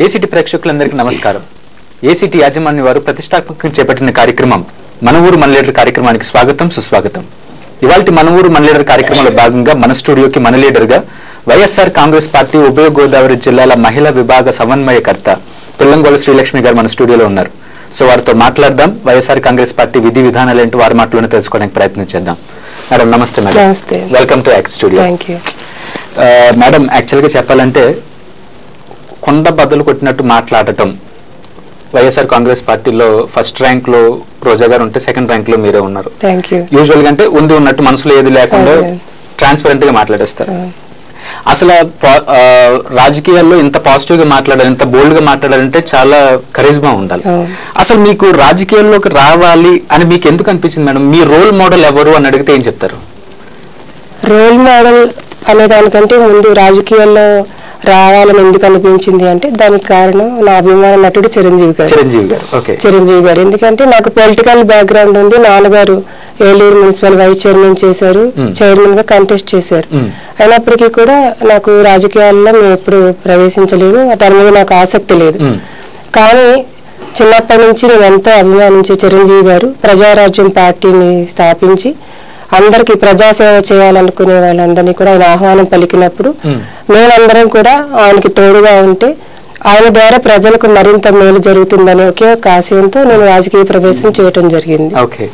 ACT ప్రేక్షకులందరికీ నమస్కారం. ACT యాజమాన్య వారు ప్రతిష్టాత్మకంగా చేపట్టిన కార్యక్రమం మన ఊరు మన లీడర్ కార్యక్రమానికి స్వాగతం సుస్వాగతం. ఇవాల్టి మన ఊరు మన లీడర్ కార్యక్రమంలో భాగంగా మన స్టూడియోకి మన లీడర్గా వైఎస్ఆర్ కాంగ్రెస్ పార్టీ ఉభయ గోదావరి జిల్లాల మహిళా విభాగ సమన్వయకర్త పిల్లంగోల శ్రీలక్ష్మి గారు మన స్టూడియోలో ఉన్నారు. సో వారితో మాట్లాడదాం. వైఎస్ఆర్ కాంగ్రెస్ పార్టీ విధి విధానాలు ఏంటో వారి మాటలోనే తెలుసుకోవడానికి ప్రయత్నం చేద్దాం. మేడం నమస్తే. Madam welcome to act studio. Madam యాక్చువల్గా చెప్పాలంటే కొండ బద్దలు కొట్టినట్టు మాట్లాడటం, వైఎస్ఆర్ కాంగ్రెస్ పార్టీలో ఫస్ట్ ర్యాంక్ లో రోజా గారు ఉంటే సెకండ్ ర్యాంక్ లో మీరే ఉన్నారు. యూజువల్ గా అంటే ఉంది ఉన్నట్టు మనసులో ఏది లేకుండా ట్రాన్స్పరెంట్ గా మాట్లాడేస్తారు. అసలు రాజకీయాల్లో ఇంత పాజిటివ్ గా మాట్లాడాలి, ఇంత బోల్డ్ గా మాట్లాడాలంటే చాలా కరిజ్మా ఉండాలి. అసలు మీకు రాజకీయాల్లోకి రావాలి అని మీకు ఎందుకు అనిపించింది మేడం? మీ రోల్ మోడల్ ఎవరు అని అడిగితే ఏం చెప్తారు? రోల్ మోడల్ అనే దానికంటే ముందు రాజకీయాల్లో రావాలని ఎందుకు అనిపించింది అంటే దానికి కారణం నా అభిమాన నటుడు చిరంజీవి గారు. ఎందుకంటే నాకు పొలిటికల్ బ్యాక్గ్రౌండ్ ఉంది. నాన్నగారు ఏలూరు మున్సిపల్ వైస్ చైర్మన్ చేశారు, చైర్మన్ గా కంటెస్ట్ చేశారు. అయినప్పటికీ కూడా నాకు రాజకీయాల్లో మేము ఎప్పుడు ప్రవేశించలేదు, దాని మీద నాకు ఆసక్తి లేదు. కానీ చిన్నప్పటి నుంచి నేను ఎంతో అభిమానించే చిరంజీవి గారు ప్రజారాజ్యం పార్టీని స్థాపించి అందరికి ప్రజాసేవ చేయాలనుకునే వాళ్ళందరినీ కూడా ఆయన ఆహ్వానం పలికినప్పుడు మేమందరం కూడా ఆయనకి తోడుగా ఉంటే ఆయన ద్వారా ప్రజలకు మరింత మేలు జరుగుతుందనే ఒకే ఒక ఆశయంతో నేను రాజకీయ ప్రవేశం చేయడం జరిగింది. ఓకే.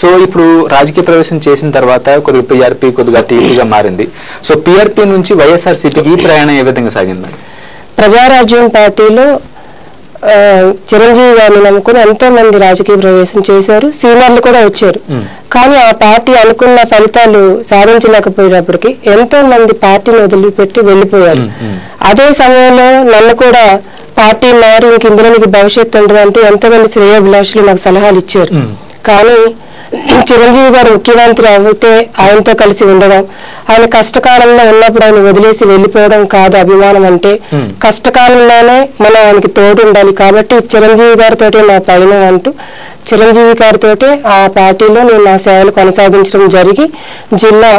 సో ఇప్పుడు రాజకీయ ప్రవేశం చేసిన తర్వాత కొద్దిగా పిఆర్పి కొద్దిగా టీపీగా మారింది. సో పిఆర్పి నుంచి వైఎస్ఆర్సీపీకి ఈ ప్రయాణం ఏ విధంగా సాగింది? ప్రజారాజ్యం పార్టీలో చిరంజీవి గారిని నమ్ముకుని ఎంతో మంది రాజకీయ ప్రవేశం చేశారు, సీనియర్లు కూడా వచ్చారు. కానీ ఆ పార్టీ అనుకున్న ఫలితాలు సాధించలేకపోయినప్పటికీ ఎంతో మంది పార్టీని వదిలిపెట్టి వెళ్లిపోయారు. అదే సమయంలో నన్ను కూడా పార్టీ మారి ఇంక ఇందులో నీకు భవిష్యత్తు ఉండదంటూ ఎంతో మంది శ్రేయోభిలాషులు నాకు సలహాలు ఇచ్చారు. కానీ చిరంజీవి గారు ముఖ్యమంత్రి అయితే ఆయనతో కలిసి ఉండడం, ఆయన కష్టకాలంలో ఉన్నప్పుడు ఆయన వదిలేసి వెళ్లిపోవడం కాదు అభిమానం అంటే. కష్టకాలంలోనే మనం ఆయనకి తోడు ఉండాలి. కాబట్టి చిరంజీవి గారితో నా పైన అంటూ చిరంజీవి గారితో ఆ పార్టీలో నేను నా సేవలు కొనసాగించడం జరిగి జిల్లా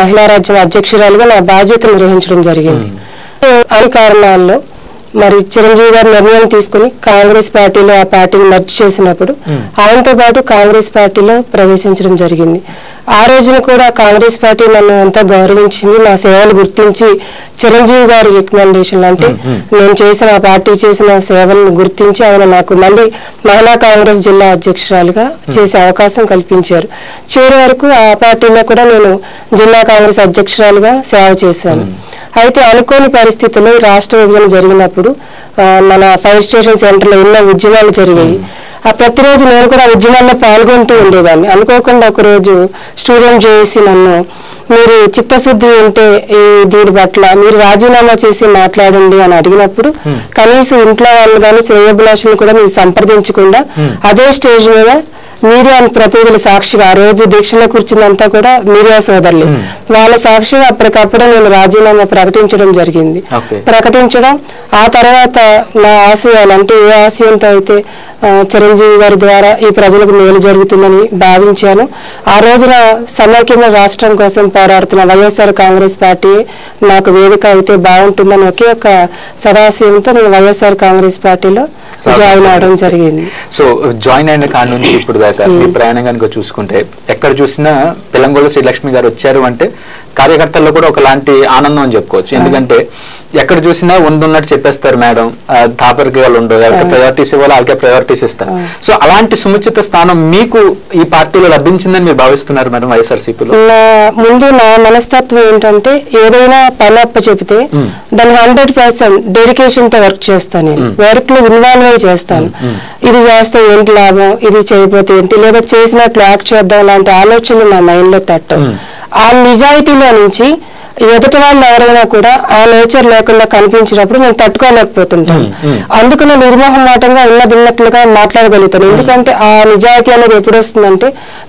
మహిళా రాజ్యం అధ్యక్షురాలుగా నా బాధ్యతలు నిర్వహించడం జరిగింది. అన్ని కారణాల్లో మరి చిరంజీవి గారు నిర్ణయం తీసుకుని కాంగ్రెస్ పార్టీలో ఆ పార్టీని మర్చి చేసినప్పుడు ఆయనతో పాటు కాంగ్రెస్ పార్టీలో ప్రవేశించడం జరిగింది. ఆ రోజున కూడా కాంగ్రెస్ పార్టీ నన్ను ఎంతో గౌరవించింది. నా సేవలు గుర్తించి చిరంజీవి గారి రికమెండేషన్ అంటే నేను చేసిన ఆ పార్టీ చేసిన సేవలను గుర్తించి ఆయన నాకు మళ్ళీ మహిళా కాంగ్రెస్ జిల్లా అధ్యక్షురాలుగా చేసే అవకాశం కల్పించారు. చివరి వరకు ఆ పార్టీలో కూడా నేను జిల్లా కాంగ్రెస్ అధ్యక్షురాలుగా సేవ చేశాను. అయితే అనుకోని పరిస్థితుల్లో రాష్ట్ర విభజన జరిగినప్పుడు మన ఫైర్ స్టేషన్ సెంటర్ లో ఎన్నో ఉద్యమాలు జరిగాయి. ఆ ప్రతిరోజు నేను కూడా ఉద్యమాల్లో పాల్గొంటూ ఉండేదాన్ని. అనుకోకుండా ఒకరోజు స్టూడెంట్ చేసి నన్ను మీరు చిత్తశుద్ధి ఉంటే దీని పట్ల మీరు రాజీనామా చేసి మాట్లాడండి అని అడిగినప్పుడు కనీసం ఇంట్లో వాళ్ళు కానీ శ్రేయోభిలాషులను కూడా మీరు సంప్రదించకుండా అదే స్టేజ్ మీద మీడియా ప్రతినిధుల సాక్షిగా ఆ రోజు దీక్షలో కూర్చున్నంతా కూడా మీడియా సోదరులు వాళ్ళ సాక్షిగా అప్పటికప్పుడు నేను రాజీనామా ప్రకటించడం జరిగింది. ప్రకటించడం ఆ తర్వాత నా ఆశయాలు అంటే ఏ ఆశయంతో అయితే చిరంజీవి గారి ద్వారా ఈ ప్రజలకు మేలు జరుగుతుందని భావించాను. ఆ రోజున సమైక్య రాష్ట్రం కోసం పోరాడుతున్న వైఎస్ఆర్ కాంగ్రెస్ పార్టీ నాకు వేదిక అయితే బాగుంటుందని ఒకే ఒక సదాశయంతో నేను వైఎస్ఆర్ కాంగ్రెస్ పార్టీలో జాయిన్ అవడం జరిగింది. సో జాయిన్ అయిన కాడ నుంచి ఇప్పుడు దాకా మీ ప్రయాణం కనుక చూసుకుంటే ఎక్కడ చూసినా పిల్లంగోల శ్రీలక్ష్మి గారు వచ్చారు అంటే కార్యకర్తల్లో కూడా ఒకలాంటి ఆనందం అని చెప్పుకోవచ్చు. ఎందుకంటే ఎక్కడ చూసినా ఉన్నట్టు చెప్పేస్తారు మేడం, తాపరికి వాళ్ళు ఉండవు, ఎవరికి ప్రయారిటీస్ ఇవ్వాలి వాళ్ళకే ప్రయారిటీస్ ఇస్తారు. సో అలాంటి సముచిత స్థానం మీకు ఈ పార్టీలో లభించిందని మీరు భావిస్తున్నారు మేడం వైఎస్ఆర్సీపీలో? ముందు నా మనస్తత్వం ఏంటంటే ఏదైనా పని అప్ప చెబితే దాన్ని 100% డెడికేషన్ తో వర్క్ చేస్తాను. నేను వర్క్ లో ఇన్వాల్వ్ అయి చేస్తాను. ఇది చేస్తే ఏంటి లాభం, ఇది చేయకపోతే ఏంటి, లేదా చేసినట్లు యాక్ట్ చేద్దాం లాంటి ఆలోచనలు నా మైండ్ లో తట్టం. ఆ నిజాయితీలో నుంచి ఎదుటి వాళ్ళు ఎవరైనా కూడా ఆ నేచర్ లేకుండా కనిపించినప్పుడు నేను తట్టుకోలేకపోతుంటాను. అందుకు నేను నిర్మోహమాటంగా ఉన్నదిన్నట్లుగా మాట్లాడగలుగుతాను. ఎందుకంటే ఆ నిజాయితీ అనేది ఎప్పుడు వస్తుందంటే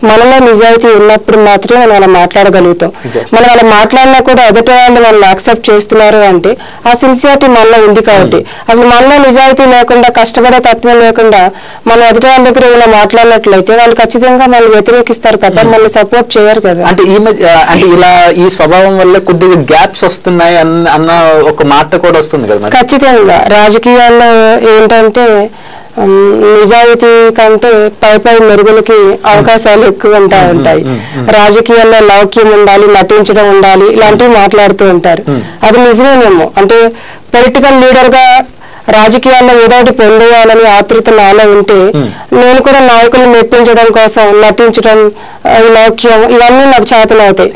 మనలో నిజాయితీ ఉన్నప్పుడు మాత్రమే మనం అలా మాట్లాడగలుగుతాం. మనం అలా మాట్లాడినా కూడా ఎదుటి వాళ్ళు మనల్ని యాక్సెప్ట్ చేస్తున్నారు అంటే ఆ సిన్సియారిటీ మనలో ఉంది కాబట్టి. అసలు మనలో నిజాయితీ లేకుండా కష్టపడే తత్వం లేకుండా మనం ఎదుటి వాళ్ళ దగ్గర ఇలా మాట్లాడినట్లయితే వాళ్ళు ఖచ్చితంగా మనల్ని వ్యతిరేకిస్తారు కదా, మనల్ని సపోర్ట్ చేయరు కదా. అంటే ఇలా ఈ స్వభావం వల్ల కొద్దిగా గ్యాప్స్ వస్తున్నాయి అన్న ఒక మాట కూడా వస్తుంది కదా. ఖచ్చితంగా రాజకీయాల్లో ఏంటంటే నిజాయితీ కంటే పై మెరుగులకి అవకాశాలు ఎక్కువ ఉంటాయి. రాజకీయాల్లో లౌక్యం ఉండాలి, నటించడం ఉండాలి, ఇలాంటివి మాట్లాడుతూ ఉంటారు. అది నిజమేనేమో. అంటే పొలిటికల్ లీడర్ గా రాజకీయాల్లో ఏదో ఒకటి పొందేయాలని ఆతృత నాలో ఉంటే నేను కూడా నాయకులను మెప్పించడం కోసం నటించడం, లౌక్యం, ఇవన్నీ నాకు చేతనవుతాయి.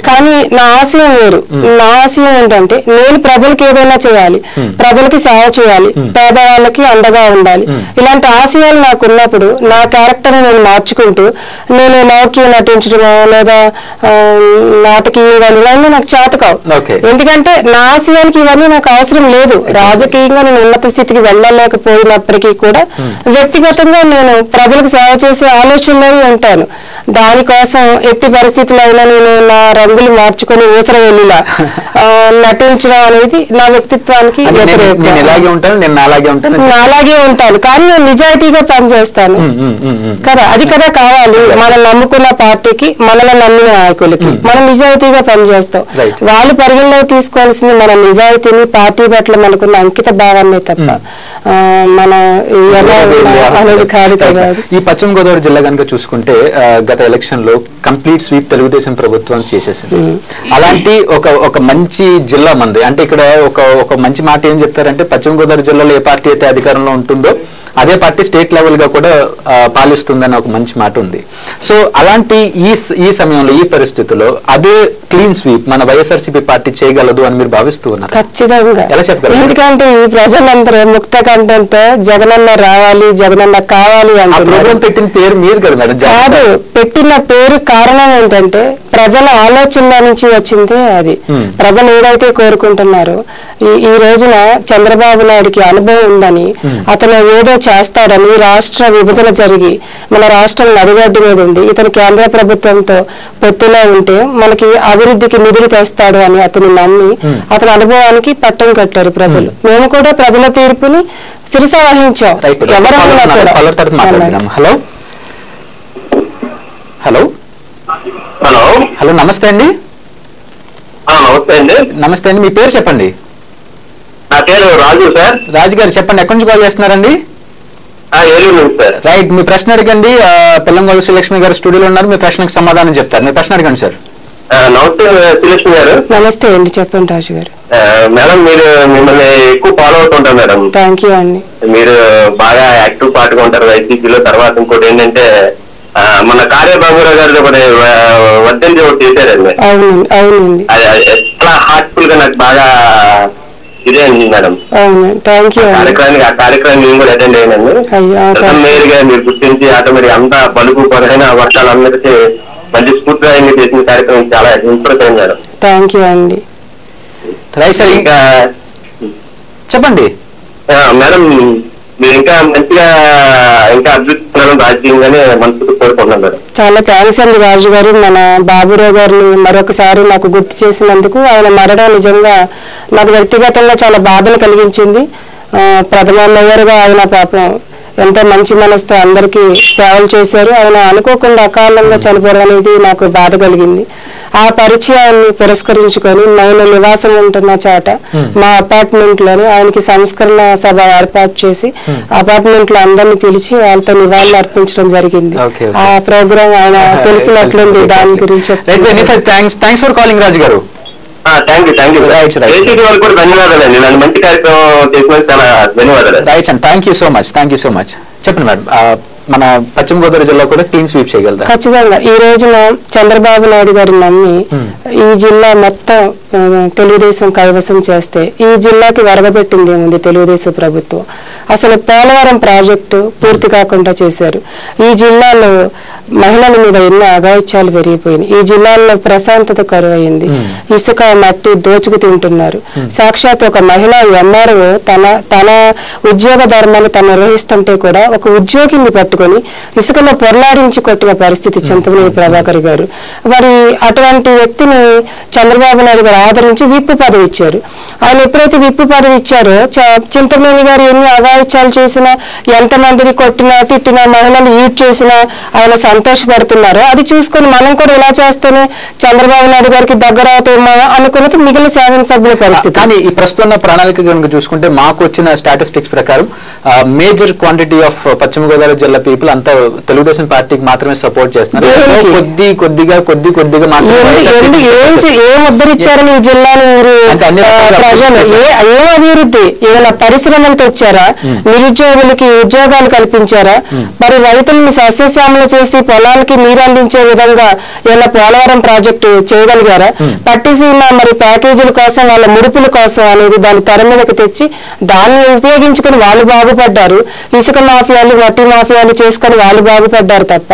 కానీ నా ఆశయం వేరు. నా ఆశయం ఏంటంటే నేను ప్రజలకు ఏదైనా చేయాలి, ప్రజలకి సేవ చేయాలి, పేదవాళ్ళకి అండగా ఉండాలి. ఇలాంటి ఆశయాలు నాకు ఉన్నప్పుడు నా క్యారెక్టర్ నేను మార్చుకుంటూ నేను లౌక్యం నటించడమో లేదా నాటకీయంగా ఇవన్నీ నాకు చేతకావు. ఎందుకంటే నా ఆశయానికి ఇవన్నీ నాకు అవసరం లేదు. రాజకీయంగా నేను ఉన్నత స్థితికి వెళ్ళలేకపోయినప్పటికీ కూడా వ్యక్తిగతంగా నేను ప్రజలకు సేవ చేసే ఆలోచనలోనే ఉంటాను. దానికోసం ఎట్టి పరిస్థితుల్లో అయినా నేను నా రంగులు మార్చుకొని ఊసర వెళ్ళిలా నటించడం అనేది నా వ్యక్తిత్వానికి అలాగే ఉంటాను. కానీ నేను నిజాయితీగా పనిచేస్తాను కదా. అది కదా కావాలి. మనం నమ్ముకున్న పార్టీకి, మనల్ని నమ్మిన నాయకులకి మనం నిజాయితీగా పనిచేస్తాం. వాళ్ళు పరిగణలోకి తీసుకోవాల్సింది మన నిజాయితీని, పార్టీ పట్ల మనకున్న అంకిత భావాన్ని తప్ప మన ఎలా అనేది కాదు కదా. ఈ పశ్చిమ గోదావరి జిల్లా కనుక చూసుకుంటే గత ఎలక్షన్ లో కంప్లీట్ స్వీప్ తెలుగుదేశం ప్రభుత్వం చేసేసింది. అలాంటి ఒక మంచి జిల్లా మంది. అంటే ఇక్కడ ఒక మంచి మాట ఏం చెప్తారంటే పశ్చిమ గోదావరి జిల్లాలో ఏ పార్టీ అయితే అధికారంలో ఉంటుందో అదే పార్టీ స్టేట్ లెవెల్ గా కూడా పాలిస్తుందని ఒక మంచి మాట ఉంది. సో అలాంటి ఈ సమయంలో ఈ పరిస్థితుల్లో అదే క్లీన్ స్వీప్ మన వైఎస్ఆర్సీపీ పార్టీ చేయగలదు అని మీరు భావిస్తూ ఉన్నారు? ఖచ్చితంగా. ఎలా చెప్పగలరు? ఎందుకంటే ఈ ప్రజలందరూ ముక్త కంటంతో జగనన్న రావాలి, జగనన్న కావాలి అంటే ప్రోగ్రాం పెట్టిన పేరు మీరు కదా మేడం? కాదు, పెట్టిన పేరు కారణం ఏంటంటే ప్రజల ఆలోచనల నుంచి వచ్చిందే అది. ప్రజలు ఏదైతే కోరుకుంటున్నారో ఈ రోజున చంద్రబాబు నాయుడికి అనుభవం ఉందని, అతను ఏదో చేస్తాడని, రాష్ట్ర విభజన జరిగి మన రాష్ట్రం నడిగడ్డు మీద ఉంది, ఇతను కేంద్ర ప్రభుత్వంతో పొత్తులో ఉంటే మనకి అభివృద్ధికి నిధులు తెస్తాడు అని అతను నమ్మి అతని అనుభవానికి పట్టం కట్టారు ప్రజలు. మేము కూడా ప్రజల తీర్పుని శిరస వహించాం. ఎవరైనా కూడా. హలో హలో హలో హలో నమస్తే అండి. నమస్తే అండి, మీ పేరు చెప్పండి. నా పేరు రాజు సార్. రాజు గారు చెప్పండి, ఎక్కడి నుంచి కాల్ చేస్తున్నారండి? రైట్, మీ ప్రశ్న అడగండి. పిల్లంగోలు శ్రీలక్ష్మి గారు స్టూడియోలో ఉన్నారు, మీ ప్రశ్నకు సమాధానం చెప్తారు. మీ ప్రశ్న అడగండి సార్. నమస్తే శ్రీలక్ష్మి గారు. నమస్తే అండి, చెప్పండి రాజు గారు. మేడం మీరు మిమ్మల్ని ఎక్కువ ఫాలో అవుతుంటారు మేడం. థ్యాంక్ యూ అండి. మీరు బాగా యాక్టివ్ పార్ట్గా ఉంటారు వైసీపీలో. తర్వాత ఇంకోటి ఏంటంటే మన కార్యబాబురావు గారు వర్ధంతి ఒకటి చేశారండి. అవునండి. అది ఎట్లా హార్ట్ఫుల్ గా నాకు బాగా ఇదే అండి మేడం. ఆ కార్యక్రమం నేను కూడా అటెండ్ అయ్యానండి. మేరుగా మీరు గుర్తించి ఆటోమేటిక్ అంతా బలుపు పదైన వర్షాలందరికీ మంచి స్ఫూర్తిదాయంగా చేసిన కార్యక్రమం చాలా ఇంప్రెస్ అయింది మేడం. థ్యాంక్ యూ అండి. ఇంకా చెప్పండి మేడం, మీరు ఇంకా మంచిగా ఇంకా అభివృద్ధి రాజకీయంగానే మనసుకు కోరుకుంటున్నాను మేడం. చాలా థ్యాంక్స్ అండి రాజు గారు. మన బాబురావు గారిని మరొకసారి నాకు గుర్తు చేసినందుకు. ఆయన మరణం నిజంగా నాకు వ్యక్తిగతంగా చాలా బాధను కలిగించింది. ప్రథమ మేయర్గా ఆయన పాపం ఎంతో మంచి మనసుతో అందరికీ సేవలు చేశారు. ఆయన అనుకోకుండా అకాలంగా చనిపోవడం అనేది నాకు బాధ కలిగింది. ఆ పరిచయాన్ని పురస్కరించుకొని నేను నివాసం ఉంటున్న చోట మా అపార్ట్మెంట్ లోని ఆయనకి సంస్కరణ సభ ఏర్పాటు చేసి అపార్ట్మెంట్ లో అందరినీ పిలిచి వాళ్ళతో నివాళులు అర్పించడం జరిగింది. ఆ ప్రోగ్రామ్ ఆయన తెలిసినట్లుంది. దాని గురించి చెప్పండి మేడం. మన పశ్చిమ గోదావరి జిల్లా కూడా క్లీన్ స్వీప్ చేయగలదా? ఖచ్చితంగా. ఈ రోజున చంద్రబాబు నాయుడు గారు నమ్మి ఈ జిల్లా మొత్తం తెలుగుదేశం కైవసం చేస్తే ఈ జిల్లాకి వరదపెట్టింది ఏముంది తెలుగుదేశం ప్రభుత్వం. అసలు పోలవరం ప్రాజెక్టు పూర్తి కాకుండా చేశారు. ఈ జిల్లాలో మహిళల మీద ఎన్నో అఘాయిత్యాలు పెరిగిపోయినాయి. ఈ జిల్లాలో ప్రశాంతత కరువైంది. ఇసుక మట్టి దోచుకు తింటున్నారు. సాక్షాత్ ఒక మహిళా ఎంఆర్ఓ తన ఉద్యోగ ధర్మాన్ని తను నిర్వహిస్తుంటే కూడా ఒక ఉద్యోగిని పట్టుకొని ఇసుకలో పొరలాడించి కొట్టిన పరిస్థితి చింతమనేని ప్రభాకర్ గారు. మరి అటువంటి వ్యక్తిని చంద్రబాబు నాయుడు గారు ఆదరించి విప్పు పదవి ఇచ్చారు. ఆయన ఎప్పుడైతే విప్పు పదవి ఇచ్చారో చింతమనేని గారు ఎన్ని అఘాయిత్యాలు చేసినా, ఎంతమందిని కొట్టినా తిట్టినా, మహిళలు ఈడ్ చేసినా ఆయన సంతోషపడుతున్నారో అది చూసుకుని మనం కూడా ఇలా చేస్తేనే చంద్రబాబు నాయుడు గారికి దగ్గర అవుతామో అనుకున్నది మిగిలిన శాసనసభ్యుల పరిస్థితి. కానీ ఈ ప్రస్తుత ప్రణాళిక కనుక చూసుకుంటే మాకు వచ్చిన స్టాటిస్టిక్స్ ప్రకారం మేజర్ క్వాంటిటీ ఆఫ్ పశ్చిమ గోదావరి జిల్లా పీపుల్ అంతా తెలుగుదేశం పార్టీకి మాత్రమే సపోర్ట్ చేస్తున్నారు. కొద్దిగా ఏం ఉద్ధరించారని ఈ జిల్లాలో ప్రజలు ఏం అభివృద్ధి, ఏమైనా పరిశ్రమలు తెచ్చారా, నిరుద్యోగులకి ఉద్యోగాలు కల్పించారా, మరి రైతులను సస్యశ్యామలు చేసి పొలాలకి నీరు అందించే విధంగా ఏమైనా పోలవరం ప్రాజెక్టు చేయగలిగారా, పట్టిసీమ మరి ప్యాకేజీల కోసం వాళ్ళ ముడుపుల కోసం అనేది దాన్ని తెర మీదకి తెచ్చి దాన్ని ఉపయోగించుకుని వాళ్ళు బాగుపడ్డారు. ఇసుక మాఫియాలు మట్టి మాఫియాలు చేసుకుని వాళ్ళు బాగుపడ్డారు తప్ప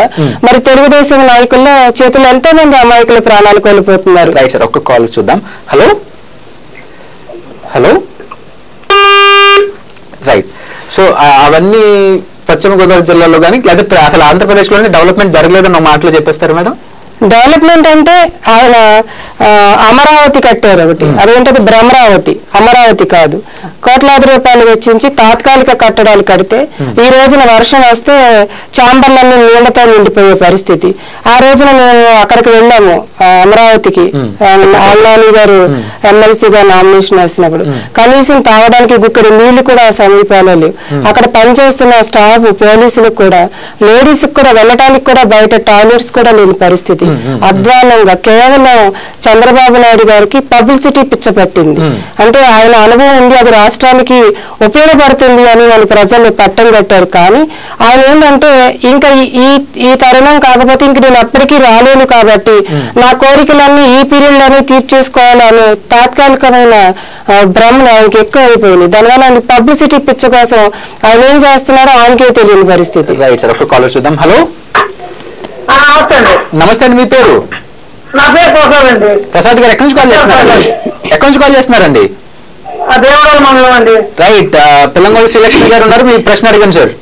మరి తెలుగుదేశం నాయకుల్లో చేతులు ఎంతో మంది అమాయకుల ప్రాణాలు కోల్పోతున్నారు. రైట్ సార్, ఒక్క కాల్ చూద్దాం. Hello hello right. సో అవన్నీ పశ్చిమ గోదావరి జిల్లాలో కానీ లేదా అసలు ఆంధ్రప్రదేశ్లోనే డెవలప్మెంట్ జరగలేదని మాటలు చెప్పేస్తారు మేడం. డెవలప్మెంట్ అంటే ఆయన అమరావతి కట్టారు ఒకటి, అదేంటది భ్రమరావతి, అమరావతి కాదు. కోట్లాది రూపాయలు వెచ్చించి తాత్కాలిక కట్టడాలు కడితే ఈ రోజున వర్షం వస్తే చాంబర్లన్నీ నీళ్లతో నిండిపోయే పరిస్థితి. ఆ రోజున మేము అక్కడికి వెళ్ళాము అమరావతికి, ఆళ్ళనాని గారు ఎమ్మెల్సీగా నామినేషన్ వేసినప్పుడు. కనీసం తాగడానికి గుక్కడి నీళ్లు కూడా సమీపాలో లేవు. అక్కడ పనిచేస్తున్న స్టాఫ్ పోలీసులకు కూడా, లేడీస్ కూడా వెళ్ళటానికి కూడా బయట టాయిలెట్స్ కూడా లేని పరిస్థితి. అధ్వానంగా కేవలం చంద్రబాబు నాయుడు గారికి పబ్లిసిటీ పిచ్చపట్టింది. అంటే ఆయన అనుభవం ఉంది, అది రాష్ట్రానికి ఉపయోగపడుతుంది అని వాళ్ళు ప్రజలు పట్టం కట్టారు. కానీ ఆయన ఏంటంటే ఇంకా ఈ తరుణం కాకపోతే ఇంక నేను అప్పటికీ రాలేను కాబట్టి నా కోరికలన్నీ ఈ పీరియడ్ లోనే తీర్చేసుకోవాలని తాత్కాలికమైన భ్రమలు ఆయనకి ఎక్కువ అయిపోయింది. దానివల్ల ఆయన పబ్లిసిటీ పిచ్చ కోసం ఆయన ఏం చేస్తున్నారో ఆయనకే తెలియని పరిస్థితి. రైట్ సార్, ఒక్క కాలర్ చూద్దాం. హలో నమస్తే అండి, మీ పేరు? నా పేరు ప్రసాద్ అండి. ప్రసాద్ గారు ఎక్కడి నుంచి కాల్ చేస్తున్నారండి? ఎక్కడి నుంచి కాల్ చేస్తున్నారండి? దేవరాల మండలం అండి. రైట్, పిల్లంగోళ శ్రీలక్ష్మి గారు ఉన్నారు, మీ ప్రశ్న అడిగాను సార్.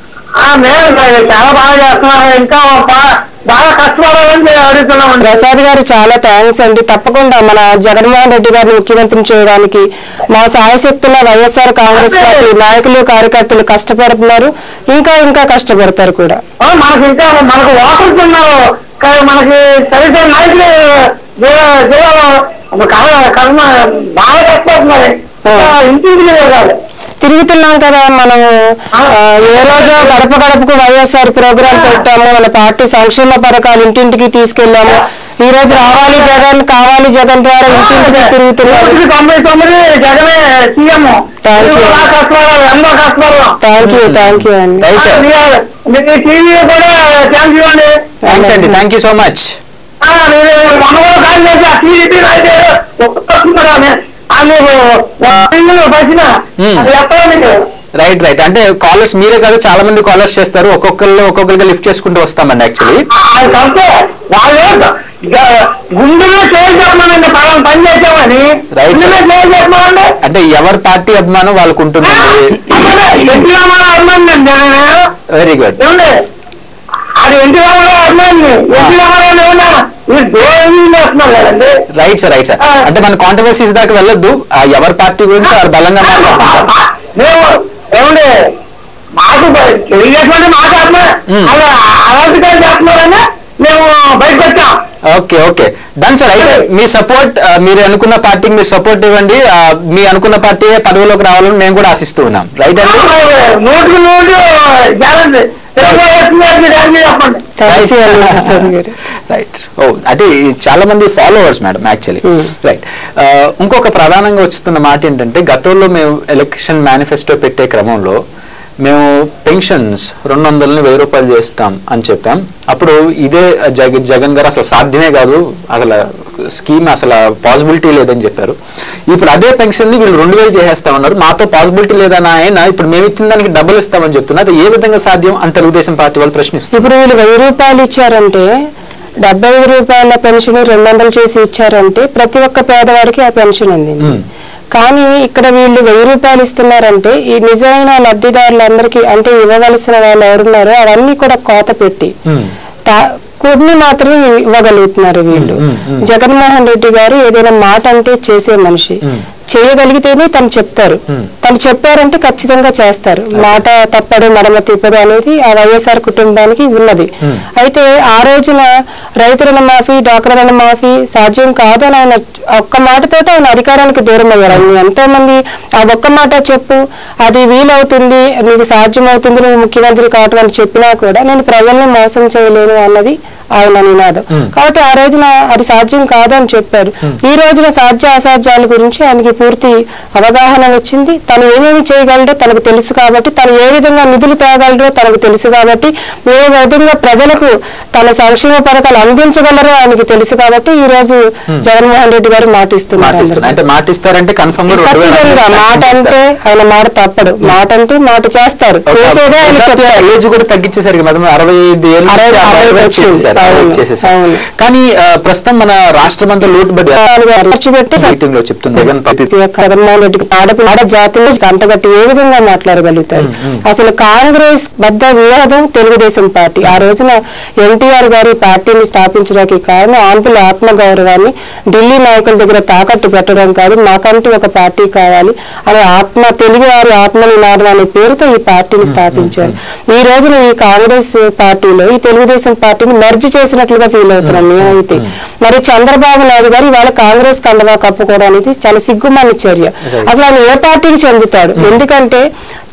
మేము చాలా బాగా చేస్తున్నాం, ఇంకా బాగా కష్టపడాలని అడుగుతున్నామండి. ప్రసాద్ గారు చాలా థ్యాంక్స్ అండి. తప్పకుండా మన జగన్మోహన్ రెడ్డి గారిని ముఖ్యమంత్రిని చేయడానికి మా సాయశక్తుల వైఎస్ఆర్ కాంగ్రెస్ పార్టీ నాయకులు కార్యకర్తలు కష్టపడుతున్నారు, ఇంకా ఇంకా కష్టపడతారు కూడా. మనకి ఇంకా మనకు వాటర్స్ ఉన్నారు, మనకి సరిగ్గా నాయకులు జిల్లాలో బాగా కష్టపడుతున్నారు, ఇంటింటికి కాదు తిరుగుతున్నాం కదా మనం. ఏ రోజో గడప గడపకు వైఎస్ఆర్ ప్రోగ్రాం పెట్టాము, మన పార్టీ సంక్షేమ పథకాలు ఇంటింటికి తీసుకెళ్లాము. ఈ రోజు రావాలి జగన్ కావాలి జగన్ ద్వారా ఇంటింటికి తిరుగుతున్నాము. థ్యాంక్ యూ అండి. Thank you so much. Right right, అంటే కాలర్స్ మీరే కాదు చాలా మంది కాలర్స్ చేస్తారు, ఒక్కొక్కరిగా లిఫ్ట్ చేసుకుంటూ వస్తామండి. యాక్చువల్లీ అంటే ఎవరి పార్టీ అభిమానం వాళ్ళకు ఉంటుంది. Very good. Right sir, right sir. అంటే మన కాంట్రవర్సీస్ దాకా వెళ్ళొద్దు, ఎవరి పార్టీ గురించి వారు బలంగా మాట్లాడుకుంటారు. మాకు మేము బయటకు వచ్చాం. Okay okay, done sir. అయితే మీ సపోర్ట్, మీరు అనుకున్న పార్టీకి మీరు సపోర్ట్ ఇవ్వండి, మీ అనుకున్న పార్టీ పదవిలోకి రావాలని మేము కూడా ఆశిస్తూ ఉన్నాం. రైట్ అండి. రైట్. ఓ అంటే చాలా మంది ఫాలోవర్స్ మేడం యాక్చువల్లీ. రైట్. ఇంకొక ప్రధానంగా వస్తున్న మాట ఏంటంటే, గతంలో మేము ఎలక్షన్ మేనిఫెస్టో పెట్టే క్రమంలో మేము పెన్షన్స్ 200ని 1000 రూపాయలు చేస్తాం అని చెప్పాం. అప్పుడు ఇదే జగన్ గారు అసలు సాధ్యమే కాదు, అసలు స్కీమ్ అసలు పాసిబిలిటీ లేదని చెప్పారు. ఇప్పుడు అదే పెన్షన్ ని వీళ్ళు 2000 చేసేస్తామన్నారు. మాతో పాసిబిలిటీ లేదని ఆయన ఇప్పుడు మేము ఇచ్చిన దానికి డబ్బులు ఇస్తామని చెప్తున్నారు. అది ఏ విధంగా సాధ్యం అని తెలుగుదేశం పార్టీ వాళ్ళు ప్రశ్నిస్తారు. ఇప్పుడు వీళ్ళు 1000 రూపాయలు ఇచ్చారంటే 75 రూపాయల పెన్షన్ 200 చేసి ఇచ్చారంటే ప్రతి ఒక్క పేదవాడికి ఆ పెన్షన్ అందింది. కానీ ఇక్కడ వీళ్ళు 1000 రూపాయలు ఇస్తున్నారంటే ఈ నిజమైన లబ్ధిదారులందరికీ, అంటే ఇవ్వవలసిన వాళ్ళు ఎవరున్నారో అవన్నీ కూడా కోత పెట్టి కొన్ని మాత్రమే ఇవ్వగలుగుతున్నారు వీళ్ళు. జగన్మోహన్ రెడ్డి గారు ఏదైనా మాట అంటే చేసే మనిషి. చేయగలిగితేనే తను చెప్తారు. తను చెప్పారంటే ఖచ్చితంగా చేస్తారు. మాట తప్పడు మడమ తిప్పడు అనేది ఆ వైఎస్ఆర్ కుటుంబానికి ఉన్నది. అయితే ఆ రోజున రైతు రుణమాఫీ, డ్వాక్రా రుణమాఫీ సాధ్యం కాదని ఆయన ఒక్క మాటతోటి ఆయన అధికారానికి దూరం అయ్యారు. ఎంతో మంది ఆ ఒక్క మాట చెప్పు, అది వీలవుతుంది, నీకు సాధ్యం అవుతుంది, నువ్వు ముఖ్యమంత్రి కావటం అని చెప్పినా కూడా నేను ప్రజల్ని మోసం చేయలేను అన్నది ఆయన నినాదం. కాబట్టి ఆ రోజున అది సాధ్యం కాదని చెప్పారు. ఈ రోజున సాధ్య అసాధ్యాల గురించి ఆయనకి పూర్తి అవగాహన వచ్చింది. తను ఏమేమి చేయగలడో తనకు తెలుసు కాబట్టి, తను ఏ విధంగా నిధులు తేగలడో తనకు తెలుసు కాబట్టి, ఏ విధంగా ప్రజలకు తన సంక్షేమ పథకాలు అందించగలరో ఆయనకి తెలుసు కాబట్టి ఈ రోజు జగన్మోహన్ రెడ్డి గారు మాటిస్తున్నారు. ఖచ్చితంగా మాట అంటే ఆయన మాట తప్పడు, మాట అంటే మాట చేస్తారు, చేసేదే ఆయన కానీ ప్రస్తుతం మన రాష్ట్రం అంతా లోటు బడ్డీ జగన్మోహన్ రెడ్డికి ఆడ జాతిలో అంతగట్టి ఏ విధంగా మాట్లాడగలుగుతారు? అసలు కాంగ్రెస్ బద్ద వివాదం తెలుగుదేశం పార్టీ. ఆ రోజున ఎన్టీఆర్ గారి పార్టీని స్థాపించడానికి కారణం ఆంధ్రుల ఆత్మగౌరవాన్ని ఢిల్లీ నాయకుల దగ్గర తాకట్టు పెట్టడం కాదు, మాకంటూ ఒక పార్టీ కావాలి అనే తెలుగు వారి ఆత్మ నినాదం అనే పేరుతో ఈ పార్టీని స్థాపించారు. ఈ రోజున ఈ కాంగ్రెస్ పార్టీలో ఈ తెలుగుదేశం పార్టీని మెర్జ్ చేసినట్లుగా ఫీల్ అవుతున్నాం మేమైతే. మరి చంద్రబాబు నాయుడు గారు ఇవాళ కాంగ్రెస్ కండవా కప్పుకోవడానికి చాలా సిగ్గుమాలిన చర్య. అసలు ఆయన ఏ పార్టీకి చెందుతాడు? ఎందుకంటే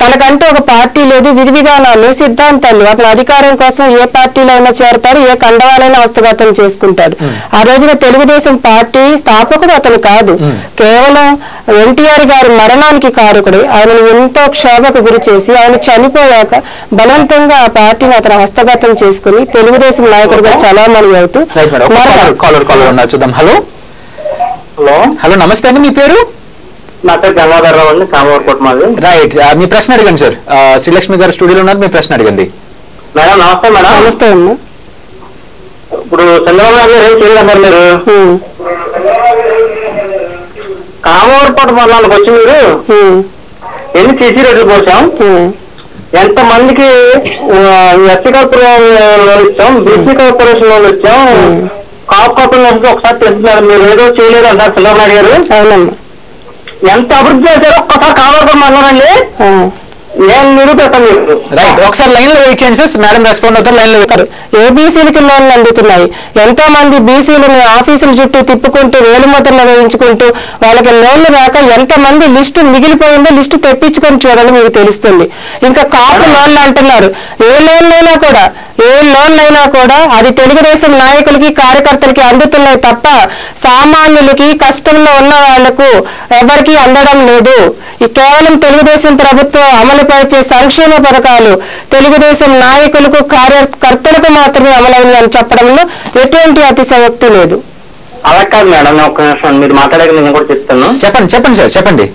తనకంటూ ఒక పార్టీ లేదు, విధి విధానాలు, సిద్ధాంతాలు. అతను అధికారం కోసం ఏ పార్టీలో అయినా చేరతాడు, ఏ కండవాలైనా హస్తగతం చేసుకుంటాడు. ఆ రోజున తెలుగుదేశం పార్టీ స్థాపకుడు అతను కాదు, కేవలం ఎన్టీఆర్ గారి మరణానికి కారకుడు. ఆయనను ఎంతో క్షోభకు గురి చేసి ఆయన చనిపోయాక బలవంతంగా ఆ పార్టీని అతను హస్తగతం చేసుకుని తెలుగుదేశం నాయకుడిగా చలామణి అవుతూ. హలో, నమస్తే అండి, మీ పేరు? నా పేరు గంగాధరరావు అండి, కామవరకోట మాది. రైట్, మీ ప్రశ్న అడగండి సార్. శ్రీలక్ష్మి గారు స్టూడియోలో ఉన్నారు, మీ ప్రశ్న అడగండి. మేడం నమస్తే. మేడం నమస్తే అమ్మా. ఇప్పుడు చంద్రబాబు నాయుడు గారు ఏం చేయలేదన్నారు మీరు? కామవరకోట మండలానికి వచ్చి మీరు ఎన్ని సీసీ రోడ్లు పోసాం, ఎంత మందికి ఎస్సీ కార్పొరేషన్ లోన్ ఇచ్చాం, బీసీ కార్పొరేషన్ లోన్ ఇచ్చాం, కాపు కార్పొరేషన్ ఒకసారి తెలుస్తున్నారు. మీరు ఏదో చేయలేదు అంటారు చంద్రబాబు నాయుడు గారు. అవునమ్మా. ఎంత అభివృద్ధి చేశారో ఒక్కసారి కామవరకోట మండలండి నేను నిరూపిస్తాను. రైట్, ఒకసారి లైన్ లో వెయిట్ చేయండి సార్, మేడం రెస్పాండ్ అవుతారు. లైన్ లో ఏబీసీలకి లోన్లు అందుతున్నాయి. ఎంతో మంది బీసీలను ఆఫీసుల చుట్టూ తిప్పుకుంటూ వేలుముద్రలు వేయించుకుంటూ వాళ్ళకి లోన్లు రాక ఎంత మంది లిస్టు మిగిలిపోయిందో లిస్టు తెప్పించుకొని చూడండి, మీకు తెలుస్తుంది. ఇంకా కాపు లోన్లు అంటున్నారు. ఏ లోన్లైనా కూడా అది తెలుగుదేశం నాయకులకి కార్యకర్తలకి అందుతున్నాయి తప్ప సామాన్యులకి, కష్టంలో ఉన్న వాళ్లకు ఎవరికి అందడం లేదు. ఈ కేవలం తెలుగుదేశం ప్రభుత్వం అమలుపరిచే సంక్షేమ పథకాలు తెలుగుదేశం నాయకులకు, కార్యకర్తలకు మాత్రమే అమలైనవి అని చెప్పడంలో ఎటువంటి అతిశయోక్తి లేదు. అలా కాదు మేడం, ఒక నిమిషం మీరు మాట్లాడాక నేను కూడా చెప్తాను. చెప్పండి సార్, చెప్పండి.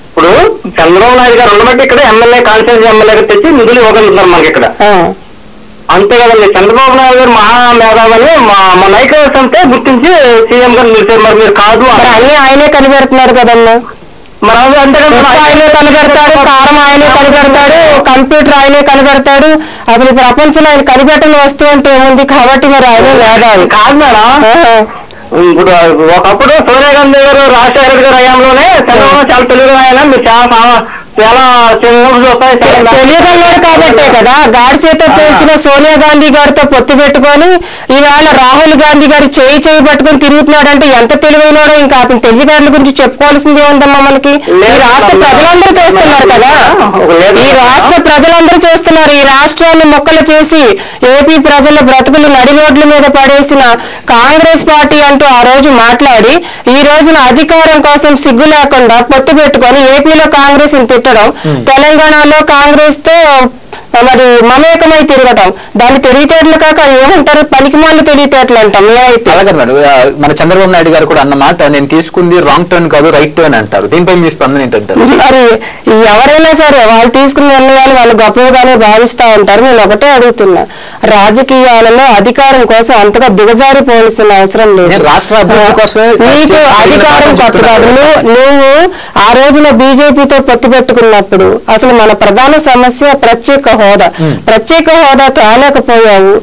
ఇప్పుడు చంద్రబాబు నాయుడు గారు ఉండబట్టి ఇక్కడ ఎమ్మెల్యే, కాన్స్టిట్యూన్సీ ఎమ్మెల్యేగా తెచ్చి నిధులు ఇవ్వగలుగుతారు మనకి ఇక్కడ. అంతే కదండి, చంద్రబాబు నాయుడు గారు మహా మేధావని మా నాయకులు అంటే గుర్తించి సీఎం గారు నిలిచారు. మరి మీరు కాదు అన్నీ ఆయనే కనిపెడుతున్నారు కదమ్మా. మరి అంతే కదా, ఆయనే కనిపెడతాడు, కారం ఆయనే కనిపెడతాడు, కంప్యూటర్ ఆయనే కనిపెడతాడు. అసలు ప్రపంచంలో ఆయన కనిపెట్టని వస్తువు అంటే ఏముంది? కాబట్టి మరి ఆయనే వేదాలు కాదు మేడం. ఇప్పుడు ఒకప్పుడు సోనియా గాంధీ గారు, రాజశేఖర గారి హయాంలోనే చంద్రబాబు చాలా తెలుగు ఆయన, మీరు చాలా తెలియదన్నారు కాబట్టే కదా గాడ్సేతో పేర్చిన సోనియా గాంధీ గారితో పొత్తు పెట్టుకొని ఈవేళ రాహుల్ గాంధీ గారు చేయి పట్టుకొని తిరుగుతున్నాడంటే ఎంత తెలివైనాడో. ఇంకా అతని తెలివితేటల గురించి చెప్పుకోవాల్సిందే ఉందమ్మా మనకి. ఈ రాష్ట్ర ప్రజలందరూ చేస్తున్నారు కదా, ఈ రాష్ట్ర ప్రజలందరూ చేస్తున్నారు. ఈ రాష్ట్రాన్ని మొక్కలు చేసి ఏపీ ప్రజల బ్రతుకులు నడి రోడ్ల మీద పడేసిన కాంగ్రెస్ పార్టీ అంటూ ఆ రోజు మాట్లాడి ఈ రోజున అధికారం కోసం సిగ్గు లేకుండా పొత్తు పెట్టుకొని ఏపీలో కాంగ్రెస్ తిట్టడం, తెలంగాణలో కాంగ్రెస్ తో మరి మమేకమై తిరగటం, దాన్ని తెలివితేటలు కాక ఏమంటారు, పనికిమాలిన తెలివితేటలు అంటాం మేమైతే. అలాగే మేడం, మన చంద్రబాబు నాయుడు గారు కూడా అన్నమాట, నేను తీసుకుంది రాంగ్ టర్న్ కాదు రైట్ టర్న్ అంటారు. దీనిపై మీ స్పందన ఏంటంటారు? మరి ఎవరైనా సరే వాళ్ళు తీసుకున్న నిర్ణయాలు వాళ్ళు గొప్పగానే భావిస్తా ఉంటారు. నేను ఒకటే అడుగుతున్నా, రాజకీయాలలో అధికారం కోసం అంతగా దిగజారిపోవాల్సిన అవసరం లేదు. రాష్ట్ర అభివృద్ధి కోసమే నీకు అధికారం కొత్త కాదు. నువ్వు ఆ రోజున బీజేపీతో పొత్తు పెట్టుకున్నప్పుడు అసలు మన ప్రధాన సమస్య ప్రత్యేక హోదా, ప్రత్యేక హోదా తేలేకపోయావు,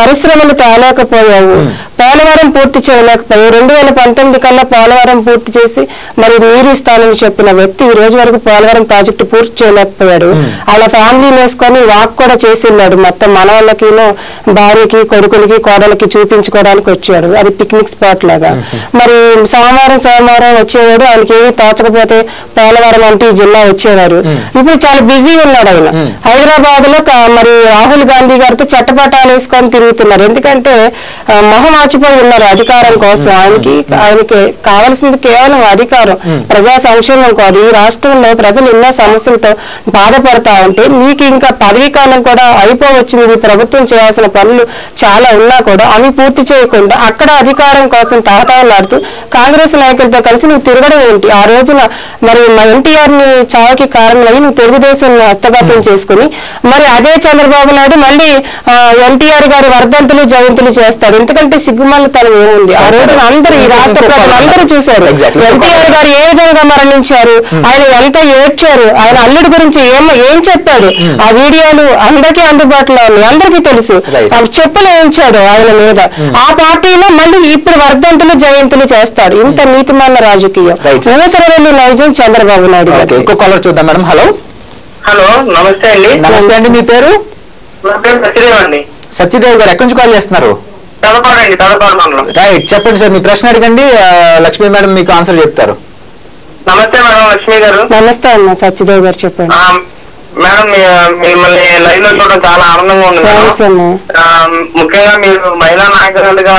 పరిశ్రమలు తేలేకపోయావు, పోలవరం పూర్తి చేయలేకపోయావు. 2019 కల్లా పోలవరం పూర్తి చేసి మరి నీరు ఇస్తానని చెప్పిన వ్యక్తి ఈ రోజు వరకు పోలవరం ప్రాజెక్టు పూర్తి చేయలేకపోయాడు. అలా ఫ్యామిలీని వేసుకొని వాక్ కూడా చేసి వెళ్ళాడు. మొత్తం మనవాళ్ళకి, భార్యకి, కొడుకులకి, కోడలకి చూపించుకోవడానికి వచ్చాడు. అది పిక్నిక్ స్పాట్ లాగా. మరి సోమవారం వచ్చేవాడు. ఆయనకి ఏమి తోచకపోతే పోలవరం అంటే ఈ జిల్లా వచ్చేవారు. ఇప్పుడు చాలా బిజీ ఉన్నాడు ఆయన. హైదరాబాద్ లో మరి రాహుల్ గాంధీ గారితో చట్టపటాలు వేసుకొని తిరుగుతున్నారు. ఎందుకంటే మొహం మార్చిపోయి ఉన్నారు అధికారం కోసం. ఆయనకి కావాల్సింది కేవలం అధికారం, ప్రజా సంక్షేమం కాదు. ఈ రాష్ట్రంలో ప్రజలు ఎన్నో సమస్యలతో బాధపడతా ఉంటే నీకు ఇంకా పదవీ కాలం కూడా అయిపోవచ్చింది. ప్రభుత్వం చేయాల్సిన పనులు చాలా ఉన్నా కూడా అవి పూర్తి చేయకుండా అక్కడ అధికారం కోసం తాతాలాడుతూ కాంగ్రెస్ నాయకులతో కలిసి నువ్వు తిరగడం ఏంటి? ఆ రోజున మరి ఎన్టీఆర్ ని చావుకి కారణమై నువ్వు తెలుగుదేశం హస్తగతం చేసుకుని మరి అదే చంద్రబాబు నాయుడు మళ్ళీ ఎన్టీఆర్ గారి వర్ధంతులు జయంతులు చేస్తాడు. ఎందుకంటే సిగ్గుమాల తనం ఏముంది? ఆ రోజున అందరూ ఈ రాష్ట్ర ప్రజలందరూ చూశారు ఎన్టీఆర్ గారు ఏ విధంగా మరణించారు, ఆయన ఎంత ఏడ్చారు, ఆయన అల్లుడి గురించి ఏం చెప్పాడు. ఆ వీడియోలు అందరికీ అందుబాటులో ఉన్నాయి, అందరికీ తెలుసు. చెప్పులు వేయించాడు ఆయన మీద. ఆ పార్టీలో మళ్ళీ ఇప్పుడు వర్ధంతులు జయంతులు చేస్తాడు. ఇంత నీతిమాల రాజకీయం. ఊసరవెల్లి నైజం చంద్రబాబు నాయుడు. ఇంకో కాలర్ చూద్దాం మేడం. హలో హలో, నమస్తే అండి. నమస్తే అండి, మీ పేరు? నా పేరు సత్యదేవ్ అండి. సత్యదేవ్ గారు ఎక్కడి నుంచి కాల్ చేస్తున్నారు? తలపాడు మండలం. రైట్, చెప్పండి సార్, మీ ప్రశ్న అడగండి. లక్ష్మీ మేడం మీకు ఆన్సర్ చెప్తారు. నమస్తే మేడం, లక్ష్మి గారు. నమస్తే అన్న, సత్యదేవ్ గారు చెప్పండి. మేడం, మిమ్మల్ని లైవ్ లో చూడడం చాలా ఆనందంగా ఉంది. ముఖ్యంగా మీరు మహిళా నాయకులుగా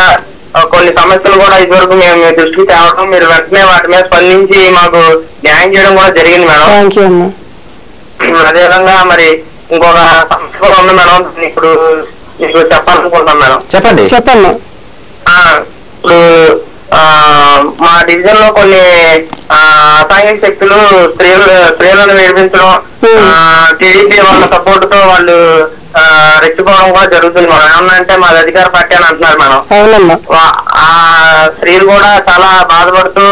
కొన్ని సమస్యలు కూడా ఇదివరకు మేము మీ దృష్టికి తేవడం, మీరు వెంటనే వాటి మీద స్పందించి మాకు న్యాయం చేయడం కూడా జరిగింది మేడం. అదేవిధంగా మరి ఇంకొక సమస్య కూడా ఉంది మేడం, ఇప్పుడు మీకు చెప్పాలనుకుంటున్నాం మేడం. చెప్పండి. చెప్పండి. ఇప్పుడు మా డివిజన్ లో కొన్ని అసాంఘిక శక్తులు స్త్రీలను వేధించడం, టీడీపీ వాళ్ళ సపోర్ట్ తో వాళ్ళు రెచ్చిపోవడం కూడా జరుగుతుంది మేడం. ఏమన్నా అంటే మాది అధికార పార్టీ అని అంటున్నారు మేడం. ఆ స్త్రీలు కూడా చాలా బాధపడుతూ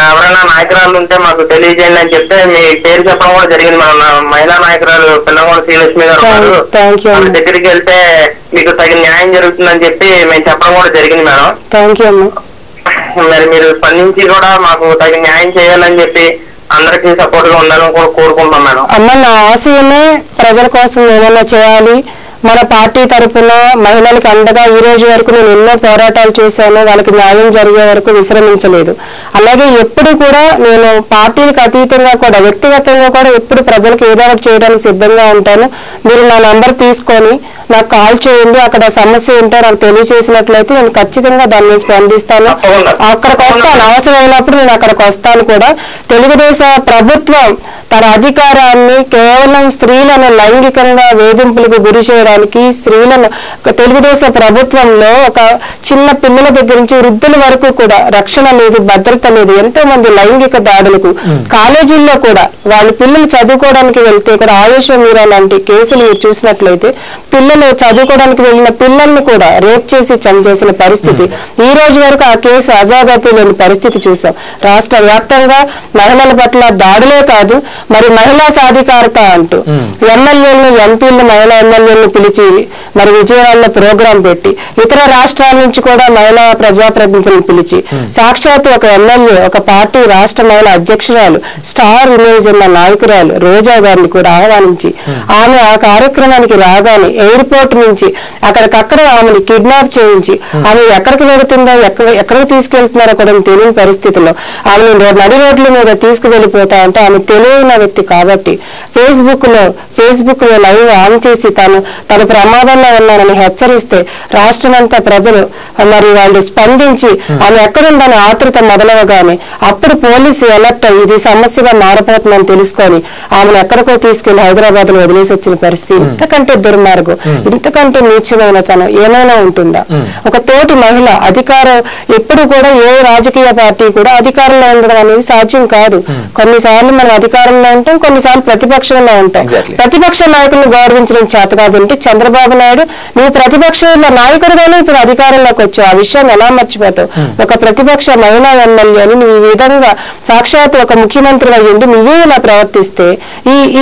ఎవరైనా నాయకురాలు ఉంటే మాకు తెలియజేయండి అని చెప్తే మీ పేరు చెప్పడం కూడా జరిగింది మేడం. మహిళా నాయకురాలు పిల్లగోడ శ్రీలక్ష్మి గారు వాళ్ళ దగ్గరికి వెళ్తే మీకు తగిన న్యాయం జరుగుతుందని చెప్పి మేము చెప్పడం కూడా జరిగింది మేడం. మరి మీరు స్పందించి కూడా మాకు తగిన న్యాయం చేయాలని చెప్పి అందరికీ సపోర్ట్ గా ఉండాలని కూడా కోరుకుంటున్నాం మేడం. అమ్మ, నా ఆశయమే ప్రజల కోసం ఏమైనా చేయాలి. మన పార్టీ తరఫున మహిళలకు అండగా ఈ రోజు వరకు నేను ఎన్నో పోరాటాలు చేశాను. వాళ్ళకి న్యాయం జరిగే వరకు విశ్రమించలేదు. అలాగే ఎప్పుడు కూడా నేను పార్టీలకు అతీతంగా కూడా వ్యక్తిగతంగా కూడా ఎప్పుడు ప్రజలకు ఏదో ఒకటి చేయడానికి సిద్ధంగా ఉంటాను. మీరు నా నంబర్ తీసుకొని నాకు కాల్ చేయండి. అక్కడ సమస్య ఏంటో నాకు తెలియజేసినట్లయితే నేను ఖచ్చితంగా దాని మీద స్పందిస్తాను. అక్కడికి వస్తాను, అవసరమైనప్పుడు నేను అక్కడికి వస్తాను కూడా. తెలుగుదేశం ప్రభుత్వం తన అధికారాన్ని కేవలం స్త్రీలను లైంగికంగా వేధింపులకు గురి చేయడానికి, స్త్రీలను తెలుగుదేశం ప్రభుత్వంలో ఒక చిన్న పిల్లల దగ్గర నుంచి వృద్ధుల వరకు కూడా రక్షణ లేదు, భద్రత లేదు. ఎంతో మంది లైంగిక దాడులకు కాలేజీల్లో కూడా వాళ్ళ పిల్లలు చదువుకోవడానికి వెళ్తే కూడా ఆయుష్ మీరా లాంటి కేసులు మీరు చూసినట్లయితే పిల్లలు చదువుకోవడానికి వెళ్ళిన పిల్లల్ని కూడా రేప్ చేసి చంపేసిన పరిస్థితి. ఈ రోజు వరకు ఆ కేసు అజాగతి లేని పరిస్థితి చూసాం. రాష్ట్ర వ్యాప్తంగా మహిళల పట్ల దాడులే కాదు, మరి మహిళా సాధికారత అంటూ ఎమ్మెల్యేలను, ఎంపీలను, మహిళా ఎమ్మెల్యేలను పిలిచి మరి విజయవాడలో ప్రోగ్రాం పెట్టి ఇతర రాష్ట్రాల నుంచి కూడా మహిళా ప్రజాప్రతినిధులను పిలిచి సాక్షాత్ ఒక ఎమ్మెల్యే, ఒక పార్టీ రాష్ట్ర మహిళా అధ్యక్షురాలు, స్టార్ ఇమేజ్ ఉన్న నాయకురాలు రోజా గారిని కూడా ఆహ్వానించి ఆమె ఆ కార్యక్రమానికి రాగానే ఎయిర్పోర్ట్ నుంచి అక్కడికక్కడ ఆమెను కిడ్నాప్ చేయించి ఆమె ఎక్కడికి వెళుతుందో ఎక్కడికి తీసుకెళ్తున్నారో కూడా తెలియని పరిస్థితుల్లో ఆమెను నడి రోడ్ల మీద తీసుకువెళ్ళిపోతా ఉంటే ఆమె తెలియని వ్యక్తి కాబట్టి ఫేస్బుక్ లో లైవ్ ఆన్ చేసి తను ప్రమాదంలో ఉన్నానని హెచ్చరిస్తే రాష్ట్రమంతా ప్రజలు మరి వాళ్ళు స్పందించి ఆమె ఎక్కడుందని ఆతృత మొదలవగానే అప్పుడు పోలీసు అలర్ట్ ఇది సమస్యగా మారిపోతుందని తెలుసుకొని ఆమెను ఎక్కడికో తీసుకెళ్లి హైదరాబాద్ లో వదిలేసి వచ్చిన పరిస్థితి. ఇంతకంటే దుర్మార్గం, ఇంతకంటే నీచమైన తనం ఏమైనా ఉంటుందా? ఒక తోటి మహిళ అధికారం ఎప్పుడు కూడా ఏ రాజకీయ పార్టీ కూడా అధికారంలో ఉండడం అనేది సాధ్యం కాదు. కొన్నిసార్లు మనం అధికారంలో అధికారంలో ఉంటాం, కొన్నిసార్లు ప్రతిపక్షంలో ఉంటాం. ప్రతిపక్ష నాయకులను గౌరవించడం చేత కాదంటే చంద్రబాబు నాయుడు నువ్వు ప్రతిపక్ష నాయకుడుగానే ఇప్పుడు అధికారంలోకి వచ్చావు, ఆ విషయాన్ని ఎలా మర్చిపోతావు? ఒక ప్రతిపక్ష మహిళా ఎమ్మెల్యేని నువ్వు ఈ విధంగా సాక్షాత్ ఒక ముఖ్యమంత్రి అయ్యింది నువ్వే ఇలా ప్రవర్తిస్తే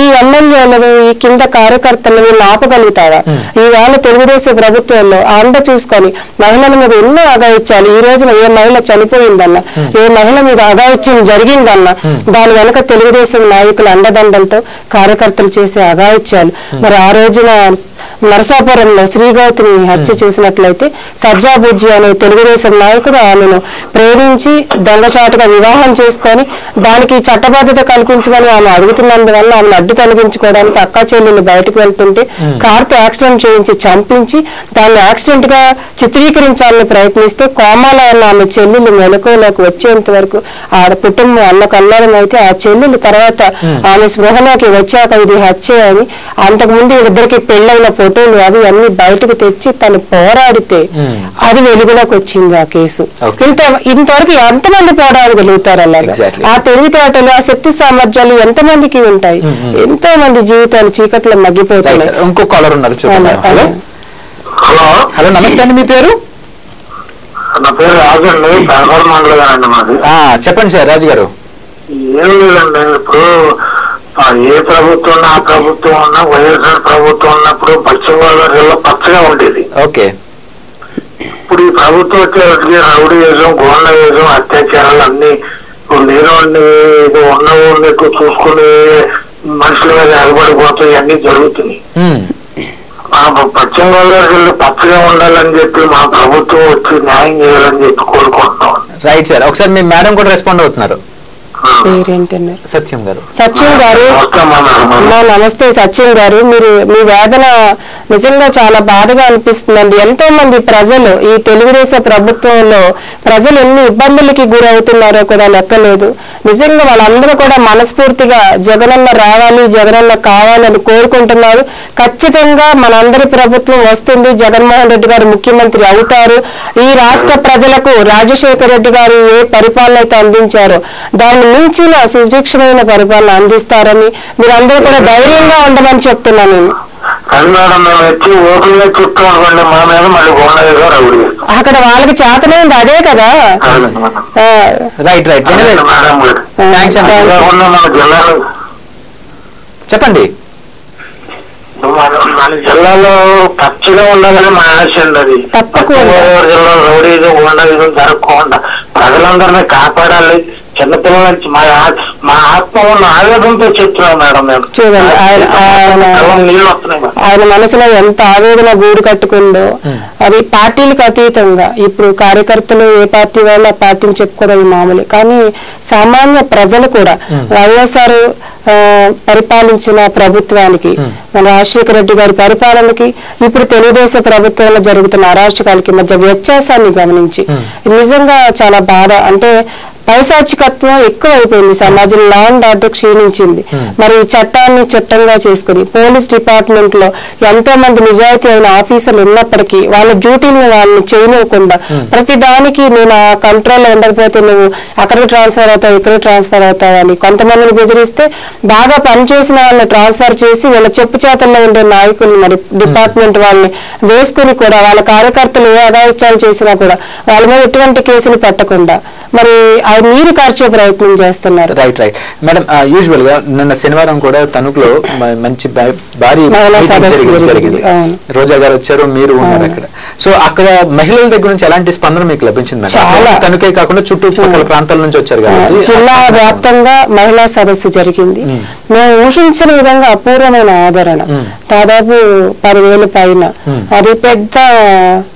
ఈ ఎమ్మెల్యేలను ఈ కింద కార్యకర్తలను వీళ్ళు ఆపగలుగుతావా? ఈవేళ తెలుగుదేశం ప్రభుత్వంలో అండ చూసుకొని మహిళల మీద ఎన్నో అగాయిచ్చాలి. ఈ రోజున ఏ మహిళ చనిపోయిందన్నా, ఏ మహిళ మీద అగాయిత్యం జరిగిందన్నా దాని వెనక తెలుగుదేశం నాయకుల అండదండలతో కార్యకర్తలు చేసే అగాయిత్యాలు. మరి ఆ రోజున నరసాపురంలో శ్రీగౌతిని హత్య చేసినట్లయితే సజ్జా బుజ్జి అనే తెలుగుదేశం నాయకుడు ఆమెను ప్రేమించి దొంగచాటుగా వివాహం చేసుకొని దానికి చట్టబద్ధత కల్పించమని ఆమె అడుగుతున్నందువల్ల ఆమెను అడ్డు తొలగించుకోవడానికి అక్క చెల్లెలు బయటకు వెళ్తుంటే కార్తో యాక్సిడెంట్ చేయించి చంపించి దాన్ని యాక్సిడెంట్ గా చిత్రీకరించాలని ప్రయత్నిస్తే కోమాలో ఉన్న ఆమె చెల్లెలు మెలకువలోకి వచ్చేంత వరకు ఆ కుటుంబం అన్నకల్లారం అయితే ఆ చెల్లెలు తర్వాత ఆమె స్పృహలోకి వచ్చాక ఇది హత్య అని అంతకుముందు వీళ్ళిద్దరికి పెళ్ళైన ఫోటోలు అవి అన్ని బయటకు తెచ్చి తను పోరాడితే అది వెలుగులోకి వచ్చింది ఆ కేసు. ఇంతవరకు ఎంతమంది పోరాడగలుగుతారు అలాగా? ఆ తెలివితేటలు ఆ శక్తి సామర్థ్యాలు ఎంతమందికి ఉంటాయి? ఎంతో మంది జీవితాలు చీకట్లో మగ్గిపోతాయి. ఇంకో కాలర్ ఉన్నారు. హలో నమస్తే అండి, మీ పేరు? నా పేరు రాజు అండి, పెనగొండ మండలం మాది. చెప్పండి సార్ రాజు గారు. ఏం లేదండి, ఇప్పుడు ఏ ప్రభుత్వం ఉన్నా ఆ ప్రభుత్వం ఉన్నా వైఎస్ఆర్ ప్రభుత్వం ఉన్నప్పుడు పశ్చిమ గోదావరి జిల్లా పచ్చగా ఉండేది. ఓకే. ఇప్పుడు ఈ ప్రభుత్వం వచ్చేటికి రౌడీయిజం, గోండాయిజం, అత్యాచారాలు అన్ని లేనివాడిని ఉన్న ఊరిని ఎక్కువ చూసుకుని మనుషుల మీద ఎగబడిపోతాయి అన్ని జరుగుతున్నాయి. పశ్చిమ గోదావరి జిల్లా పచ్చగా ఉండాలని చెప్పి మా ప్రభుత్వం వచ్చి న్యాయం చేయాలని చెప్పి కోరుకుంటున్నాం. రైట్ సార్, ఒకసారి మీ మేడం కూడా రెస్పాండ్ అవుతున్నారు. సత్యం గారు. సత్యం గారు నమస్తే. సత్యం గారు, మీరు మీ వేదన నిజంగా చాలా బాధగా అనిపిస్తుందండి. ఎంతో మంది ప్రజలు ఈ తెలుగుదేశం ప్రభుత్వంలో ప్రజలు ఎన్ని ఇబ్బందులకి గురవుతున్నారో కూడా లెక్కలేదు. నిజంగా వాళ్ళందరూ కూడా మనస్ఫూర్తిగా జగనన్న రావాలి, జగనన్న కావాలని కోరుకుంటున్నారు. ఖచ్చితంగా మనందరి ప్రభుత్వం వస్తుంది, జగన్మోహన్ రెడ్డి గారు ముఖ్యమంత్రి అవుతారు. ఈ రాష్ట్ర ప్రజలకు రాజశేఖర రెడ్డి గారు ఏ పరిపాలన అయితే అందించారో దాన్ని మించిన సుభిక్షమైన పరిపాలన అందిస్తారని మీరందరూ కూడా ధైర్యంగా ఉండమని చెప్తున్నాను నేను. అక్కడ వాళ్ళకి చేతనైంది అదే కదా. రైట్ రైట్, చెప్పండి. మన జిల్లాలో పచ్చగా ఉండాలని మా ఆశ అండి. అది తప్పకుండా జిల్లా రౌడీజం, గోండాయిజం జరగకుండా ప్రజలందరినీ కాపాడాలి. చిన్నపిల్లల నుంచి మా ఆత్మ ఉన్న ఆవేదనతో చెప్తున్నాను మేడం. నేను చూడండి ఆయన మనసులో ఎంత ఆవేదన గూడు కట్టుకుందో. అది పార్టీలకు అతీతంగా ఇప్పుడు కార్యకర్తలు ఏ పార్టీ వాళ్ళు ఆ పార్టీని చెప్పుకోవడం మామూలు, కానీ సామాన్య ప్రజలు కూడా వైఎస్ఆర్ పరిపాలించిన ప్రభుత్వానికి, మన రాజశేఖర రెడ్డి గారి పరిపాలనకి ఇప్పుడు తెలుగుదేశం ప్రభుత్వంలో జరుగుతున్న అరాచకాలకి మధ్య వ్యత్యాసాన్ని గమనించి నిజంగా చాలా బాధ. అంటే పైశాచికత్వం ఎక్కువైపోయింది సమాజంలో, లా అండ్ ఆర్డర్ క్షీణించింది. మరి చట్టాన్ని చట్టంగా చేసుకుని పోలీస్ డిపార్ట్మెంట్ లో ఎంతో మంది నిజాయితీ అయిన ఆఫీసర్లు ఉన్నప్పటికీ వాళ్ళ డ్యూటీని వాళ్ళని చేయనివ్వకుండా ప్రతి దానికి నేను ఆ కంట్రోల్లో ఉండకపోతే నువ్వు అక్కడికి ట్రాన్స్ఫర్ అవుతావు, ఇక్కడికి ట్రాన్స్ఫర్ అవుతావు అని కొంతమందిని బెదిరిస్తే బాగా పనిచేసిన వాళ్ళని ట్రాన్స్ఫర్ చేసి వాళ్ళ చెప్పు చేతల్లో ఉండే నాయకుల్ని మరి డిపార్ట్మెంట్ వాళ్ళని వేసుకుని కూడా వాళ్ళ కార్యకర్తలు ఏ అగాయిత్యాలు చేసినా కూడా వాళ్ళ మీద ఎటువంటి కేసులు పెట్టకుండా మరి నీరు కార్చే ప్రయత్నం చేస్తున్నారు. రైట్ రైట్ మేడం, యూజువల్ గా నిన్న శనివారం కూడా తణుకులో మంచి భారీ జరిగింది. రోజా గారు వచ్చారు, మీరు ఉన్నారు అక్కడ. సో అక్కడ మహిళల దగ్గర నుంచి ఎలాంటి స్పందన మీకు లభించింది మేడం? తణుకే కాకుండా చుట్టుపక్కల ప్రాంతాల నుంచి వచ్చారు కాబట్టి జిల్లా వ్యాప్తంగా మహిళా సదస్సు జరిగింది. మేము ఊహించిన విధంగా అపూర్వమైన ఆదరణ, దాదాపు 10,000 పైన. అది పెద్ద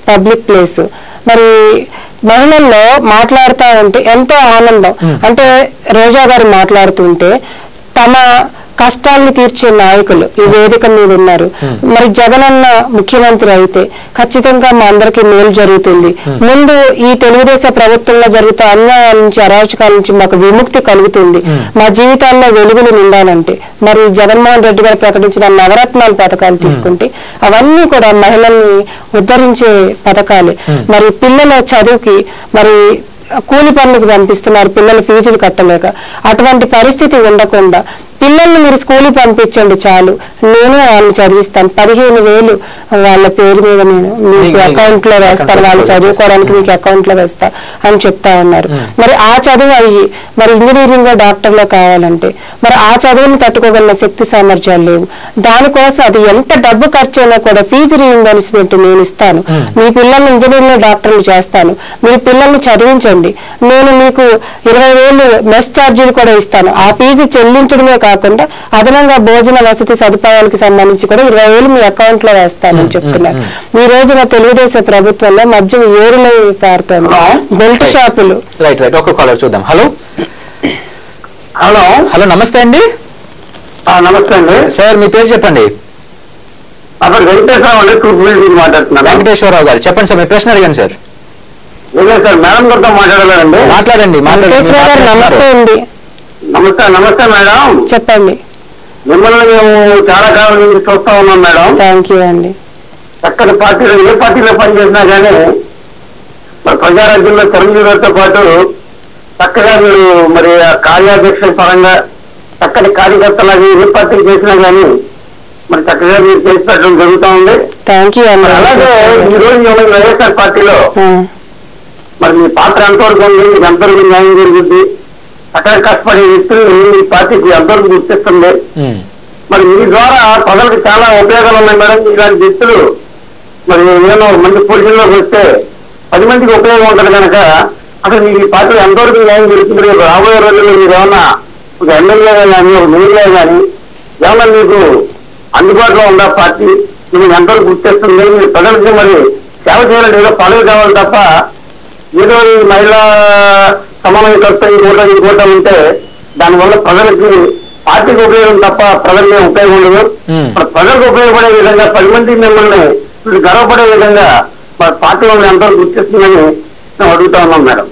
పబ్లిక్ ప్లేస్. మరి మహిళల్లో మాట్లాడుతూ ఉంటే ఎంతో ఆనందం. అంటే రోజా గారు మాట్లాడుతుంటే తమ కష్టాన్ని తీర్చే నాయకులు ఈ వేదిక మీద ఉన్నారు. మరి జగనన్న ముఖ్యమంత్రి అయితే ఖచ్చితంగా మా అందరికీ మేలు జరుగుతుంది. ముందు ఈ తెలుగుదేశం ప్రభుత్వంలో జరుగుతున్న అన్యాయాల నుంచి, అరాచకాల నుంచి మాకు విముక్తి కలుగుతుంది. మా జీవితాల్లో వెలుగులు నిండాలంటే మరి జగన్మోహన్ రెడ్డి గారు ప్రకటించిన నవరత్నాల పథకాలు తీసుకుంటే అవన్నీ కూడా మహిళల్ని ఉద్ధరించే పథకాలే. మరి పిల్లల చదువుకి మరి కూలి పనులకు పంపిస్తున్నారు పిల్లలు ఫీజులు కట్టలేక. అటువంటి పరిస్థితి ఉండకుండా పిల్లల్ని మీరు స్కూల్కి పంపించండి చాలు, నేను వాళ్ళని చదివిస్తాను. 15,000 వాళ్ళ పేరు మీద నేను మీకు అకౌంట్ లో వేస్తాను, వాళ్ళు చదువుకోవడానికి మీకు అకౌంట్ లో వేస్తా అని చెప్తా ఉన్నారు. మరి ఆ చదువు అయ్యి మరి ఇంజనీరింగ్ డాక్టర్లో కావాలంటే మరి ఆ చదువుని తట్టుకోగలిగిన శక్తి సామర్థ్యాలు లేవు. దానికోసం అది ఎంత డబ్బు ఖర్చు అయినా కూడా ఫీజు రీఇంబర్స్మెంట్ నేను ఇస్తాను, మీ పిల్లల్ని ఇంజనీరింగ్ డాక్టర్లు చేస్తాను, మీరు పిల్లల్ని చదివించండి, నేను మీకు 20,000 మెస్ ఛార్జీలు కూడా ఇస్తాను. ఆ ఫీజు చెల్లించడమే కాకుండా అదనంగా భోజన వసతి సదుపాయాలకు సంబంధించి కూడా 20,000 మీ అకౌంట్ లో వేస్తానని చెప్తున్నారు. ఈ రోజున తెలుగుదేశం ప్రభుత్వంలో మద్యం ఏరులో పారుతోంది. బెల్ట్ షాపులు. రైట్ రైట్ ఒక కాలర్ చూద్దాం. హలో హలో హలో నమస్తే అండి. నమస్తే అండి సార్ మీ పేరు చెప్పండి. అప్పుడు వెంకటేశ్వరరావు అండి, తూర్పు మాట్లాడుతున్నాను. వెంకటేశ్వరరావు గారు చెప్పండి సార్, మీ ప్రశ్న అడిగాను సార్. సార్ మేడం గారితో మాట్లాడాలండి. మాట్లాడండి. వెంకటేశ్వరరావు గారు నమస్తే అండి. నమస్తే నమస్తే మేడం, చెప్పండి. మిమ్మల్ని మేము చాలా కాలం నుంచి చూస్తా ఉన్నాం మేడం. థ్యాంక్ యూ అండి. చక్కటి పార్టీలో ఏ పార్టీలో పనిచేసినా కానీ మరి ప్రజారాజ్యంలో చిరంజీవి గారితో పాటు చక్కగా మీరు మరి కార్యాధ్యక్షుల పరంగా చక్కటి కార్యకర్తలాగా ఏ పార్టీ చేసినా కానీ మరి చక్కగా మీరు చేసి పెట్టడం జరుగుతూ ఉంది. థ్యాంక్ యూ అండి. అలాగే ఈ రోజు వైఎస్ఆర్ పార్టీలో మరి మీ పాత్ర ఎంతవరకు ఉంది, మీకు ఎంతవరకు న్యాయం జరుగుద్ది, అక్కడ కష్టపడే వ్యక్తులు ఈ పార్టీకి ఎంతవరకు గుర్తిస్తుంది, మరి మీ ద్వారా ప్రజలకు చాలా ఉపయోగాలు ఉన్నాయి మేడం. ఇలాంటి వ్యక్తులు మరి నేను మంచి పొజిషన్లోకి వస్తే 10 మందికి ఉపయోగం ఉంటుంది కనుక అసలు మీకు ఈ పార్టీ ఎంతవరకు న్యాయం జరుగుతుంది, రాబోయే రోజుల్లో మీరు ఏమన్నా ఒక ఎమ్మెల్యేగా కానీ ఒక మేయర్గా కానీ ఏమన్నా మీకు అందుబాటులో ఉందా పార్టీ, మీకు ఎంతవరకు గుర్తిస్తుంది, మీరు ప్రజలకి మరి సేవ చేయాలంటే ఏదో పదవి కావాలి తప్ప ఏదో ఈ మహిళా సమన్వయకర్త ఈ కోట ఉంటే దానివల్ల ప్రజలకి పార్టీకి ఉపయోగం తప్ప ప్రజలకి ఉపయోగం ఉండదు. ప్రజలకు ఉపయోగపడే విధంగా 10 మంది మిమ్మల్ని గర్వపడే విధంగా పార్టీ వాళ్ళని ఎంతవరకు గుర్తిస్తుందని మేము అడుగుతా ఉన్నాం మేడం.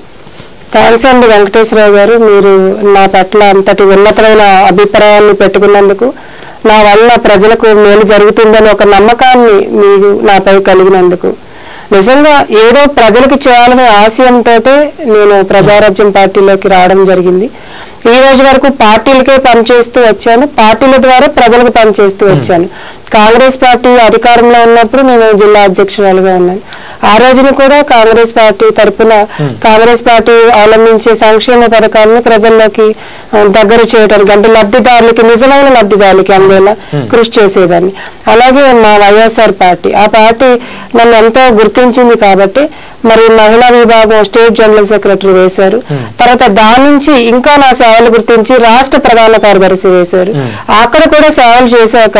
థ్యాంక్స్ అండి వెంకటేశ్వరరావు గారు, మీరు నా పట్ల అంతటి ఉన్నతమైన అభిప్రాయాన్ని పెట్టుకున్నందుకు, నా వల్ల ప్రజలకు మేలు జరుగుతుందని ఒక నమ్మకాన్ని మీరు నాపై కలిగినందుకు. నిజంగా ఏదో ప్రజలకు చేయాలనే ఆశయంతో నేను ప్రజారాజ్యం పార్టీలోకి రావడం జరిగింది. ఈ రోజు వరకు పార్టీలకే పనిచేస్తూ వచ్చాను, పార్టీల ద్వారా ప్రజలకు పనిచేస్తూ వచ్చాను. కాంగ్రెస్ పార్టీ అధికారంలో ఉన్నప్పుడు నేను జిల్లా అధ్యక్షురాలుగా ఉన్నాను. ఆ రోజున కూడా కాంగ్రెస్ పార్టీ తరఫున కాంగ్రెస్ పార్టీ అవలంబించే సంక్షేమ పథకాలను ప్రజల్లోకి దగ్గర చేయడానికి, అంటే లబ్ధిదారులకి నిజమైన లబ్ధిదారులకి అందేలా కృషి చేసేదాన్ని. అలాగే మా వైఎస్ఆర్ పార్టీ, ఆ పార్టీ నన్ను ఎంతో గుర్తించింది కాబట్టి మరి మహిళా విభాగం స్టేట్ జనరల్ సెక్రటరీ వేశారు. తర్వాత దాని నుంచి ఇంకా నా సేవలు గుర్తించి రాష్ట్ర ప్రధాన కార్యదర్శి వేశారు. అక్కడ కూడా సేవలు చేశాక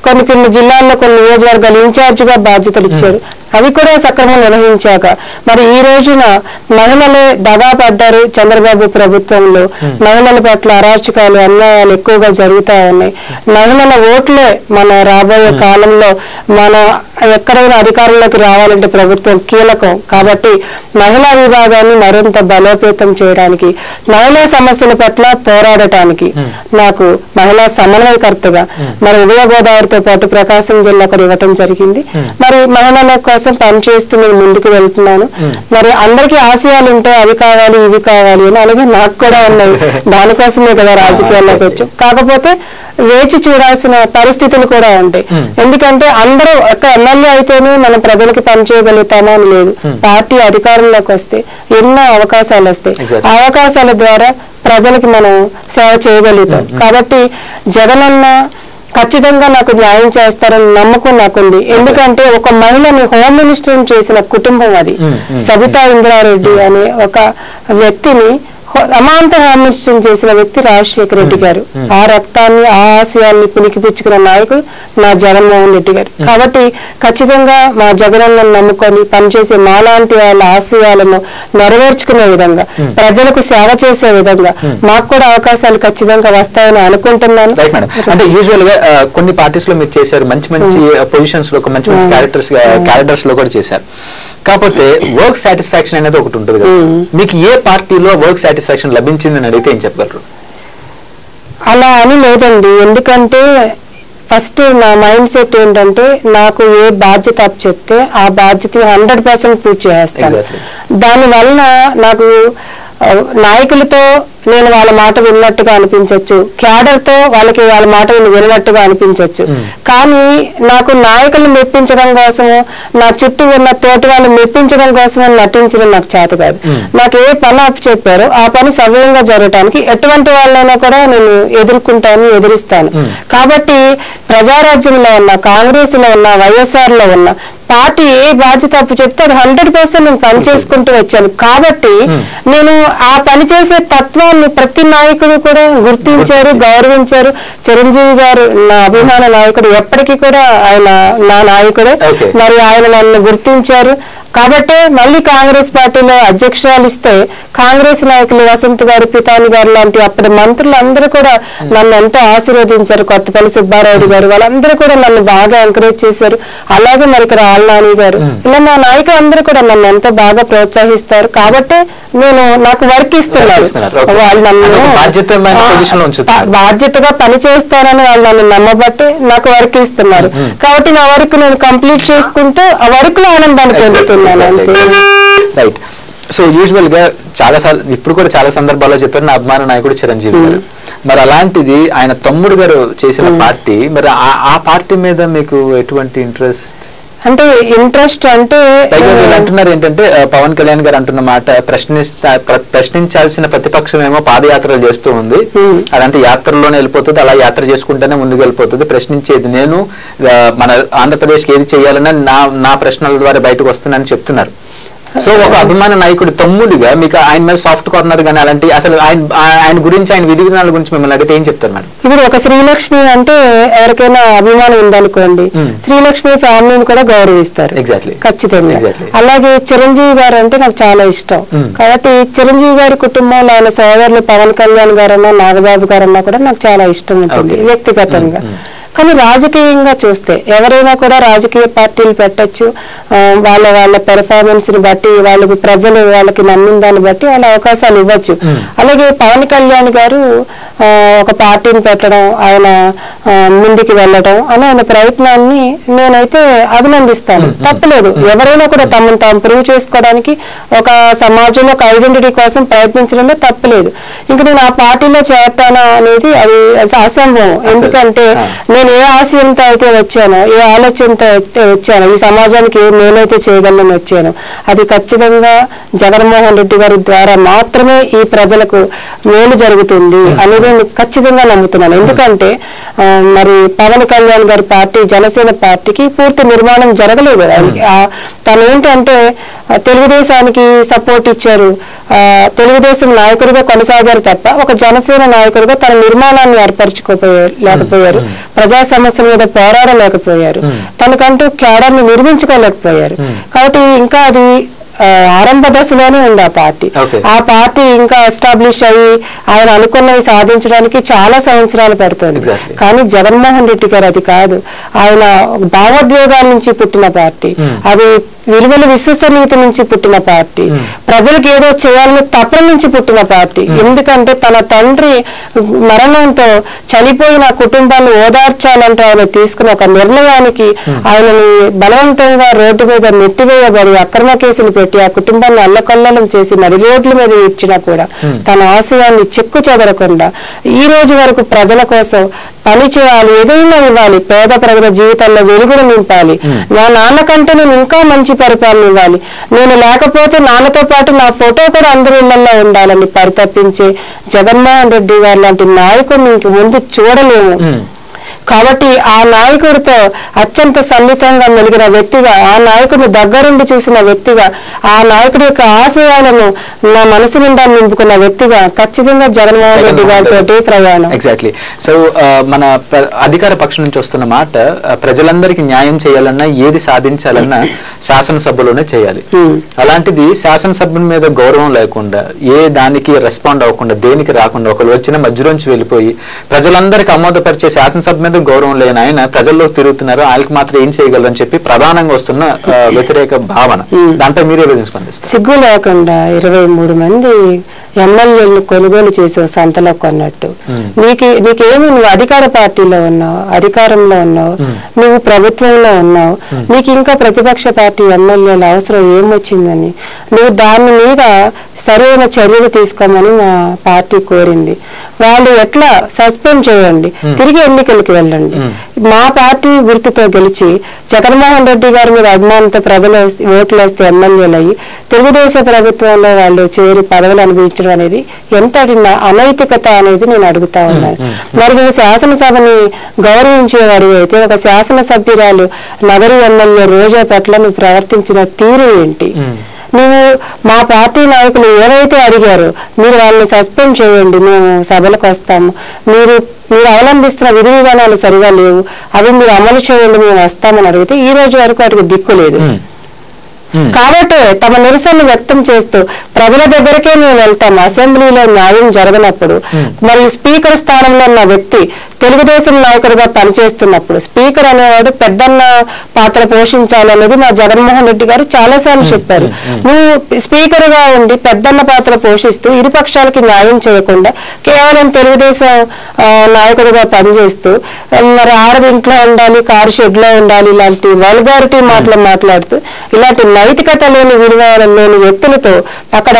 కొన్ని జిల్లాల్లో కొన్ని నియోజకవర్గాలు ఇన్ఛార్జ్ గా బాధ్యతలు ఇచ్చారు. అవి కూడా సక్రమంగా నిర్వహించాక మరి ఈ రోజున మహిళలే దగా పడ్డారు. చంద్రబాబు ప్రభుత్వంలో మహిళల పట్ల అరాచకాలు అన్యాయాలు ఎక్కువగా జరుగుతా ఉన్నాయి. మహిళల ఓట్లే మన రాబోయే కాలంలో మన ఎక్కడైనా అధికారంలోకి రావాలంటే ప్రభుత్వం కీలకం కాబట్టి మహిళా విభాగాన్ని మరింత బలోపేతం చేయడానికి, మహిళా సమస్యల పట్ల పోరాడటానికి నాకు మహిళా సమన్వయకర్తగా మరి ఉభయ గోదావరితో పాటు ప్రకాశం జిల్లా కూడా ఇవ్వటం జరిగింది. మరి మహిళల కోసం పనిచేస్తూ నేను ముందుకు వెళ్తున్నాను. మరి అందరికీ ఆశయాలు ఉంటాయి, అవి కావాలి ఇవి కావాలి అని, అలాగే నాకు కూడా ఉన్నాయి. దానికోసమే కదా రాజకీయాల్లోకి వచ్చాం. కాకపోతే వేచి చూడాల్సిన పరిస్థితులు కూడా ఉంటాయి. ఎందుకంటే అందరూ ఒక ఎమ్మెల్యే అయితేనే మనం ప్రజలకు పనిచేయగలుగుతామా అని లేదు. పార్టీ అధికారంలోకి వస్తే ఎన్నో అవకాశాలు వస్తాయి. ఆ అవకాశాల ద్వారా ప్రజలకు మనం సేవ చేయగలుగుతాం. కాబట్టి జగనన్న ఖచ్చితంగా నాకు న్యాయం చేస్తారని నమ్మకం నాకుంది. ఎందుకంటే ఒక మహిళని హోమ్ మినిస్టర్ చేసిన కుటుంబం అది. సబితా ఇంద్రారెడ్డి అనే ఒక వ్యక్తిని అమాంత హోమ్ మినిస్టర్ చేసిన వ్యక్తి రాజశేఖర రెడ్డి గారు. ఆ రక్తాన్ని ఆ ఆశయాన్ని పుణికిపుచ్చుకున్న నాయకుడు నా జగన్మోహన్ రెడ్డి గారు. కాబట్టి ఖచ్చితంగా మా జగనన్నను నమ్ముకొని పనిచేసే మాలాంటి వాళ్ళ ఆశయాలను నెరవేర్చుకునే విధంగా, ప్రజలకు సేవ చేసే విధంగా మాకు కూడా అవకాశాలు ఖచ్చితంగా వస్తాయని అనుకుంటున్నాను. అంటే యూజువల్ గా కొన్ని పార్టీస్ లో మీరు చేశారు, మంచి పొజిషన్స్ లో మంచి క్యారెక్టర్స్ లో కూడా చేశారు. కాకపోతే వర్క్ సాటిస్ఫాక్షన్ అనేది ఒకటి ఉంటుంది కదా, మీకు ఏ పార్టీలో వర్క్ సాటిస్ఫాక్షన్ లభించిందని అడిగితే ఏం చెప్పగలరు? అలా అని లేదండి. ఎందుకంటే ఫస్ట్ నా మైండ్ సెట్ ఏంటంటే నాకు ఏ బాధ్యత అప్పు చెప్తే ఆ బాధ్యత 100% పూర్తి చేస్తాను. దానివల్ల నాకు నాయకులతో నేను వాళ్ళ మాట విన్నట్టుగా అనిపించవచ్చు, క్యాడర్తో వాళ్ళకి వాళ్ళ మాట విన్నట్టుగా అనిపించవచ్చు. కానీ నాకు నాయకులను మెప్పించడం కోసము, నా చుట్టూ ఉన్న తోటి వాళ్ళు మెప్పించడం కోసం నటించడం నాకు చేత కాదు. నాకు ఏ పని అప్పు చెప్పారో ఆ పని సవ్యంగా జరగటానికి ఎటువంటి వాళ్ళైనా కూడా నేను ఎదుర్కొంటాను, ఎదిరిస్తాను. కాబట్టి ప్రజారాజ్యంలో ఉన్న, కాంగ్రెస్ లో ఉన్న, వైఎస్ఆర్ లో ఉన్న పార్టీ ఏ బాధ్యత అప్పు చెప్తే అది 100% నేను పని చేసుకుంటూ వచ్చాను. కాబట్టి నేను ఆ పని చేసే తత్వాన్ని ప్రతి నాయకుడు కూడా గుర్తించారు, గౌరవించారు. చిరంజీవి గారు నా అభిమాన నాయకుడు, ఎప్పటికీ కూడా ఆయన నా నాయకుడే. మరి ఆయన నన్ను గుర్తించారు. కాబట్టి మళ్ళీ కాంగ్రెస్ పార్టీలో అధ్యక్షురాలు ఇస్తే కాంగ్రెస్ నాయకులు వసంత్ గారు, పితాని గారు లాంటి అప్పటి మంత్రులు అందరూ కూడా నన్ను ఎంతో ఆశీర్వదించారు. కొత్తపల్లి సుబ్బారాయుడు గారు వాళ్ళందరూ కూడా నన్ను బాగా ఎంకరేజ్ చేశారు. అలాగే మరి ఇక్కడ ఆళ్ళనాని గారు, ఇలా మా నాయకులు అందరూ కూడా నన్ను ఎంతో బాగా ప్రోత్సహిస్తారు. కాబట్టి నేను నాకు వర్క్ ఇస్తున్నారు. వాళ్ళు నన్ను బాధ్యతగా పని చేస్తానని వాళ్ళు నన్ను నమ్మబట్టి నాకు వర్క్ ఇస్తున్నారు. కాబట్టి నా వర్క్ నేను కంప్లీట్ చేసుకుంటూ ఆ వర్క్ లో ఆనందాన్ని పొందుతున్నాను. రైట్. సో యూజువల్ గా ఇప్పుడు కూడా చాలా సందర్భాల్లో చెప్పారు నా అభిమాన నాయకుడు చిరంజీవి గారు. మరి అలాంటిది ఆయన తమ్ముడు గారు చేసిన పార్టీ, మరి ఆ పార్టీ మీద మీకు ఎటువంటి ఇంట్రెస్ట్? అంటే ఇంట్రెస్ట్ అంటే అంటున్నారు ఏంటంటే పవన్ కళ్యాణ్ గారు అంటున్న మాట, ప్రశ్నించాల్సిన ప్రతిపక్షం ఏమో పాదయాత్రలు చేస్తూ ఉంది, అదంటే యాత్రలోనే వెళ్ళిపోతుంది, అలా యాత్ర చేసుకుంటేనే ముందుకు వెళ్ళిపోతుంది, ప్రశ్నించేది నేను, మన ఆంధ్రప్రదేశ్కి ఏది చేయాలన్నా నా ప్రశ్నల ద్వారా బయటకు వస్తున్నానని చెప్తున్నారు. సో ఒక అభిమాన నాయకుడు తమ్ముడిగా మీకు ఆయన మీద సాఫ్ట్ కార్నర్ గానీ అలాంటి అసలు ఆయన గురించి, ఆయన విధి విధానాల గురించి మిమ్మల్ని అడిగితే ఏం చెప్తారు మేడం? ఇప్పుడు ఒక శ్రీలక్ష్మి అంటే ఎవరికైనా అభిమానం ఉందనుకోండి, శ్రీలక్ష్మి ఫ్యామిలీని కూడా గౌరవిస్తారు. ఎగ్జాక్ట్లీ, ఖచ్చితంగా. అలాగే చిరంజీవి గారు అంటే నాకు చాలా ఇష్టం. కాబట్టి చిరంజీవి గారి కుటుంబంలో ఆయన సోదరులు పవన్ కళ్యాణ్ గారన్నా, నాగబాబు గారన్నా కూడా నాకు చాలా ఇష్టం ఉంటుంది వ్యక్తిగతంగా. కానీ రాజకీయంగా చూస్తే ఎవరైనా కూడా రాజకీయ పార్టీలు పెట్టచ్చు, వాళ్ళ పెర్ఫార్మెన్స్ ని బట్టి, వాళ్ళకి ప్రజలు వాళ్ళకి నమ్మిన దాన్ని బట్టి వాళ్ళ అవకాశాలు ఇవ్వచ్చు. అలాగే పవన్ కళ్యాణ్ గారు ఒక పార్టీని పెట్టడం, ఆయన ముందుకు వెళ్ళడం అనే ఆయన ప్రయత్నాన్ని నేనైతే అభినందిస్తాను. తప్పలేదు. ఎవరైనా కూడా తమను తాము ప్రూవ్ చేసుకోవడానికి ఒక సమాజంలో ఒక ఐడెంటిటీ కోసం ప్రయత్నించడంలో తప్పలేదు. ఇంకా నేను ఆ పార్టీలో చేరతానా అనేది అది అసంభవం. ఎందుకంటే నేను ఏ ఆశయంతో అయితే వచ్చానో, ఏ ఆలోచనతో అయితే వచ్చానో, ఈ సమాజానికి ఏ మేలైతే చేయగలను వచ్చాను, అది ఖచ్చితంగా జగన్మోహన్ రెడ్డి గారి ద్వారా మాత్రమే ఈ ప్రజలకు మేలు జరుగుతుంది అనేది నేను ఖచ్చితంగా నమ్ముతున్నాను. ఎందుకంటే మరి పవన్ కళ్యాణ్ గారి పార్టీ, జనసేన పార్టీకి పూర్తి నిర్మాణం జరగలేదు. తను ఏంటంటే తెలుగుదేశానికి సపోర్ట్ ఇచ్చారు, తెలుగుదేశం నాయకుడిగా కొనసాగారు తప్ప ఒక జనసేన నాయకుడిగా తన నిర్మాణాన్ని ఏర్పరచుకోలేకపోయారు, ప్రజా సమస్యల మీద పోరాడలేకపోయారు, తనకంటూ క్యాడర్ని నిర్మించుకోలేకపోయారు. కాబట్టి ఇంకా అది ఆరంభ దశలోనే ఉంది ఆ పార్టీ. ఆ పార్టీ ఇంకా ఎస్టాబ్లిష్ అయ్యి ఆయన అనుకున్నవి సాధించడానికి చాలా సంవత్సరాలు పడుతుంది. కానీ జగన్మోహన్ రెడ్డి గారు అది కాదు. ఆయన భావోద్వేగాల నుంచి పుట్టిన పార్టీ, అది విలువల విశ్వసనీయత నుంచి పుట్టిన పార్టీ, ప్రజలకు ఏదో చేయాలని తపన నుంచి పుట్టిన పార్టీ. ఎందుకంటే తన తండ్రి మరణంతో చనిపోయిన కుటుంబాన్ని ఓదార్చాలంటే ఆయన తీసుకున్న ఒక నిర్ణయానికి ఆయనని బలవంతంగా రోడ్డు మీద నెట్టివేయబడి అక్రమ కేసులు పెట్టి ఆ కుటుంబాన్ని అల్లకల్లోలం చేసి నడి రోడ్ల మీద ఇచ్చినా కూడా తన ఆశయాన్ని చెక్కు చెదరకుండా ఈ రోజు వరకు ప్రజల కోసం పని చేయాలి, ఏదైనా ఇవ్వాలి, పేద ప్రజల జీవితాల్లో వెలుగును నింపాలి, నా నాన్న కంటే నేను ఇంకా మంచి పరిపాలన ఇవ్వాలి, నేను లేకపోతే నాన్నతో పాటు నా ఫోటో కూడా అందరి ఇళ్లలో ఉండాలని పరితపించే జగన్మోహన్ రెడ్డి గారు లాంటి నాయకుడిని ఇంక ముందు చూడలేము. కాబట్టి ఆ నాయకుడితో అత్యంత సన్నిహితంగా మెలిగిన వ్యక్తిగా, ఆ నాయకుడిని దగ్గరుండి చూసిన వ్యక్తిగా, ఆ నాయకుడి యొక్క ఆశయాలను నా మనసు నిండా నింపుకున్న వ్యక్తిగా ఖచ్చితంగా జగన్మోహన్ రెడ్డి గారితో ప్రయాణం. ఎగ్జాక్ట్లీ. సో మన అధికార పక్షం నుంచి వస్తున్న మాట, ప్రజలందరికీ న్యాయం చేయాలన్నా, ఏది సాధించాలన్నా శాసనసభలోనే చేయాలి. అలాంటిది శాసనసభ మీద గౌరవం లేకుండా, ఏ దానికి రెస్పాండ్ అవ్వకుండా, దేనికి రాకుండా, ఒకరు వచ్చిన మధ్యలోంచి వెళ్ళిపోయి ప్రజలందరికీ ఆమోదపరిచే శాసనసభ మీద మీద గౌరవం లేని ఆయన ప్రజల్లో తిరుగుతున్నారు, వాళ్ళకి మాత్రం ఏం చేయగలరు అని చెప్పి ప్రధానంగా వస్తున్న వ్యతిరేక భావన. దాంట్లో మీరే స్పందిస్తారు? సిగ్గు లేకుండా 23 మంది ఎమ్మెల్యేలను కొనుగోలు చేసే సంతలో కొన్నట్టు నీకేమి, నువ్వు అధికార పార్టీలో ఉన్నావు, అధికారంలో ఉన్నావు, నువ్వు ప్రభుత్వంలో ఉన్నావు, నీకు ఇంకా ప్రతిపక్ష పార్టీ ఎమ్మెల్యేల అవసరం ఏమొచ్చిందని నువ్వు దాని మీద సరైన చర్యలు తీసుకోమని మా పార్టీ కోరింది. వాళ్ళు ఎట్లా సస్పెండ్ చేయండి, తిరిగి ఎన్నికలకు వెళ్ళండి. మా పార్టీ గుర్తుతో గెలిచి జగన్మోహన్ రెడ్డి గారి మీద అభిమానంతో ప్రజలు ఓట్లు వేస్తే ఎమ్మెల్యేలు అయ్యి తెలుగుదేశం ప్రభుత్వంలో వాళ్ళు చేరి పదవులు అనుభవించడం అనేది ఎంతటి అనైతికత అనేది నేను అడుగుతా ఉన్నాను. మరి నువ్వు శాసనసభని గౌరవించేవాడు అయితే ఒక శాసనసభ్యురాలు నగరి ఎమ్మెల్యే రోజా పట్ల నువ్వు ప్రవర్తించిన తీరు ఏంటి? నువ్వు మా పార్టీ నాయకులు ఏవైతే అడిగారో మీరు వాళ్ళని సస్పెండ్ చేయండి, మేము సభలకు వస్తాము, మీరు అవలంబిస్తున్న విధి విధానాలు సరిగా లేవు, అవి మీరు అమలు చేయండి, మేము వస్తామని అడిగితే ఈ రోజు వరకు వాటికి దిక్కు లేదు. కాబట్టి తమ నిరసనను వ్యక్తం చేస్తూ ప్రజల దగ్గరికే మేము వెళ్తాం. అసెంబ్లీలో న్యాయం జరగనప్పుడు మరి స్పీకర్ స్థానంలో ఉన్న వ్యక్తి తెలుగుదేశం నాయకుడిగా పనిచేస్తున్నప్పుడు స్పీకర్ అనేవాడు పెద్దన్న పాత్ర పోషించాలనేది మా జగన్మోహన్ రెడ్డి గారు చాలాసార్లు చెప్పారు. నువ్వు స్పీకర్ గా ఉండి పెద్దన్న పాత్ర పోషిస్తూ ఇరుపక్షాలకి న్యాయం చేయకుండా కేవలం తెలుగుదేశం నాయకుడిగా పనిచేస్తూ మరి ఆడదింట్లో ఉండాలి, కారు షెడ్ లో ఉండాలి, ఇలాంటి వల్గారిటీ మాటలు మాట్లాడుతూ ఇలాంటి నైతికత లేని విలువ లేని వ్యక్తులతో అక్కడ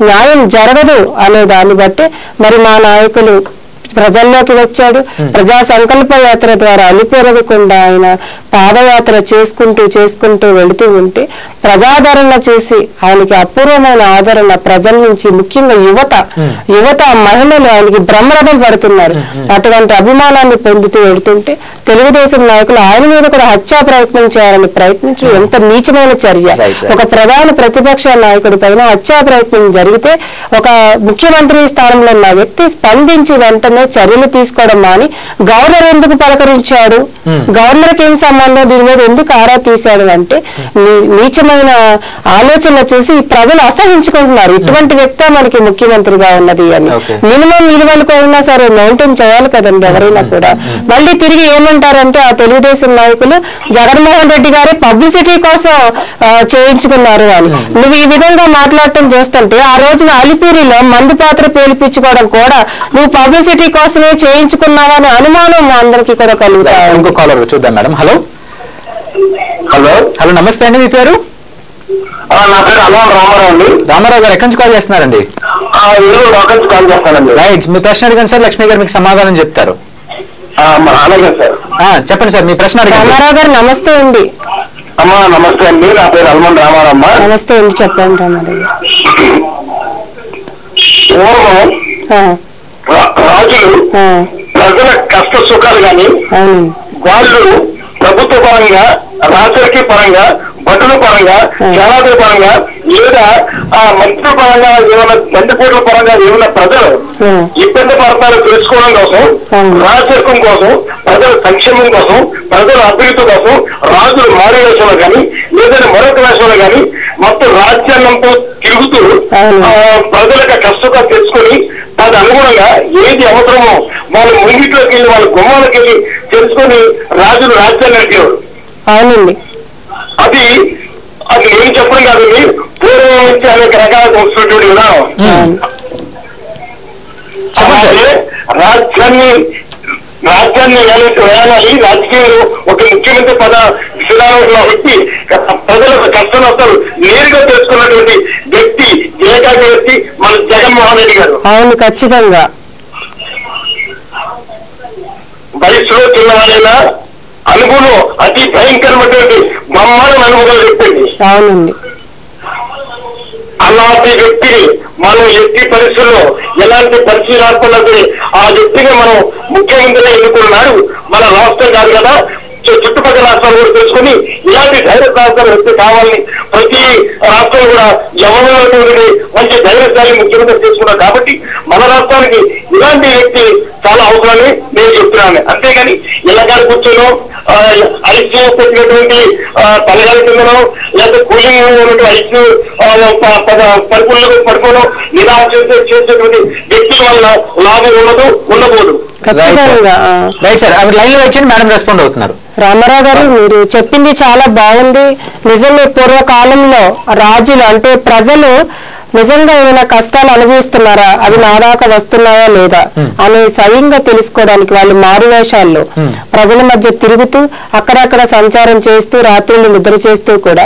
న్యాయం జరగదు అనే దాన్ని బట్టి మరి మా నాయకులు ప్రజల్లోకి వచ్చాడు. ప్రజా సంకల్ప యాత్ర ద్వారా అలిపెరగకుండా ఆయన పాదయాత్ర చేసుకుంటూ వెళుతూ ఉంటే ప్రజాదరణ చేసి ఆయనకి అపూర్వమైన ఆదరణ ప్రజల నుంచి, ముఖ్యంగా యువత మహిళలు ఆయనకి బ్రహ్మరథం పడుతున్నారు. అటువంటి అభిమానాన్ని పొందుతూ వెళుతుంటే తెలుగుదేశం నాయకులు ఆయన మీద కూడా హత్యా ప్రయత్నం చేయాలని ప్రయత్నించడం ఎంత నీచమైన చర్య. ఒక ప్రధాన ప్రతిపక్ష నాయకుడి పైన హత్యా ప్రయత్నం జరిగితే ఒక ముఖ్యమంత్రి స్థానంలో ఉన్న వ్యక్తి స్పందించి వెంటనే చర్యలు తీసుకోవడం మాని గవర్నర్ ఎందుకు పలకరించాడు, గవర్నర్కి ఏం సంబంధం, దీని మీద ఎందుకు ఆరా తీశాడు అంటే నీచమైన ఆలోచనలు చేసి ప్రజలు అసహించుకుంటున్నారు. ఇటువంటి వ్యక్తి మనకి ముఖ్యమంత్రిగా ఉన్నది అని మినిమం విలువలు కూడా సరే మెయింటైన్ చేయాలి కదండి ఎవరైనా కూడా. మళ్ళీ తిరిగి ఏమంటారంటే ఆ తెలుగుదేశం నాయకులు జగన్మోహన్ రెడ్డి గారి పబ్లిసిటీ కోసం చేయించుకున్నారు అని. నువ్వు ఈ విధంగా మాట్లాడటం చూస్తుంటే ఆ రోజున అలిపిరిలో మందు పాత్ర పేలిపించుకోవడం కూడా నువ్వు పబ్లిసిటీ కోసమే చేయించుకున్నావా అనే అనుమానం అందరికీ కూడా కలుగుతాయి. ఇంకో కాలర్ చూద్దాం మేడం. హలో హలో నమస్తే అండి, మీ పేరు? నా పేరు రామారావు అండి. రామారావు గారు ఎక్కడి నుంచి కాల్ చేస్తున్నారండి? కాల్ చేస్తానండి. రైట్, మీ ప్రశ్న అడిగాను సార్, లక్ష్మి గారు మీకు సమాధానం చెప్తారు. చెప్పండి సార్ మీ ప్రశ్న అడిగారు. రామారావు గారు నమస్తే అండి. అమ్మా నమస్తే అండి, నా పేరు హనుమంత్ రామారమ్మ. నమస్తే అండి, చెప్పండి రామారావు గారు. రాజులు ప్రజల కష్ట సుఖాలు కానీ వాళ్ళు ప్రభుత్వ పరంగా, రాజకీయ పరంగా, భటుల పరంగా, జనాదుల పరంగా లేదా ఆ మంత్రుల పరంగా ఏమైనా బందిపోట్ల పరంగా ఏమైనా ప్రజలు ఇబ్బంది పడతారో తెలుసుకోవడం కోసం, రాజకీయం కోసం, ప్రజల సంక్షేమం కోసం, ప్రజల అభివృద్ధి కోసం రాజులు మారే వేషంలో కానీ లేదంటే మరొక వేషంలో కానీ మొత్తం రాజ్యాంగంతో తిరుగుతూ ప్రజలకు కష్టంగా తెచ్చుకొని దాని అనుగుణంగా ఏది అవసరమో వాళ్ళ ముంగిట్లోకి వెళ్ళి వాళ్ళ గుమ్మాలకు వెళ్ళి తెలుసుకొని రాజులు రాజ్యాన్ని నడిపేవాడు. అవునండి, అది ఏం చెప్పడం కాదండి, పూర్వం నుంచి అనేక రకాలుగా వస్తున్నటువంటి విధానం. అలాగే రాజ్యాన్ని వేయాలి, రాజకీయంలో ఒక ముఖ్యమంత్రి విధానంలో వ్యక్తి ప్రజలకు కష్ట నష్టాలు నేరుగా తెలుసుకున్నటువంటి వ్యక్తి, ఏకాగ్ర వ్యక్తి మన జగన్మోహన్ రెడ్డి గారు. అవును, ఖచ్చితంగా. వయసులో చిన్నవాళ్ళైనా అనుభవం అతి భయంకరమైనటువంటి బ్రహ్మాండ అనుభవాలు చెప్పింది. అవునండి, అలాంటి వ్యక్తిని మనం ఎట్టి పరిస్థితుల్లో ఎలాంటి పరిస్థితి రాకుండా ఆ వ్యక్తిని మనం ముఖ్యమంత్రిగా ఎన్నుకున్నాడు. మన రాష్ట్రం కాదు కదా, చుట్టుపక్కల రాష్ట్రాలు కూడా తెలుసుకుని ఇలాంటి ఇలాంటి ధైర్య సాహసాలు వ్యక్తి కావాలని ప్రతి రాష్ట్రంలో కూడా ఎవరైనటువంటి మంచి ధైర్యశాలి ముఖ్యమంత్రి చేసుకున్నారు. కాబట్టి మన రాష్ట్రానికి ఇలాంటి వ్యక్తి చాలా అవసరమని నేను చెప్తున్నాను. అంతేగాని ఇలాగా కూర్చొని ఐస్ పెట్టినటువంటి తలగాలి కిందనో లేకపోతే కూలింగ్ ఉన్నటువంటి ఐస్ పరిపూర్ణకు పడుకోవడం నిరాశ చేసేటువంటి వ్యక్తుల వల్ల లాభం ఉండబోదు. రైట్ సార్, లైన్ లో వచ్చి మేడం రెస్పాండ్ అవుతున్నారు. రామారావు గారు, మీరు చెప్పింది చాలా బాగుంది. నిజమే, పూర్వకాలంలో రాజులు అంటే ప్రజలు నిజంగా ఏమైనా కష్టాలు అనుభవిస్తున్నారా, అవి నా దాకా వస్తున్నాయా లేదా అని స్వయంగా తెలుసుకోవడానికి వాళ్ళు మారువేషాల్లో ప్రజల మధ్య తిరుగుతూ అక్కడక్కడ సంచారం చేస్తూ రాత్రులు నిద్ర చేస్తూ కూడా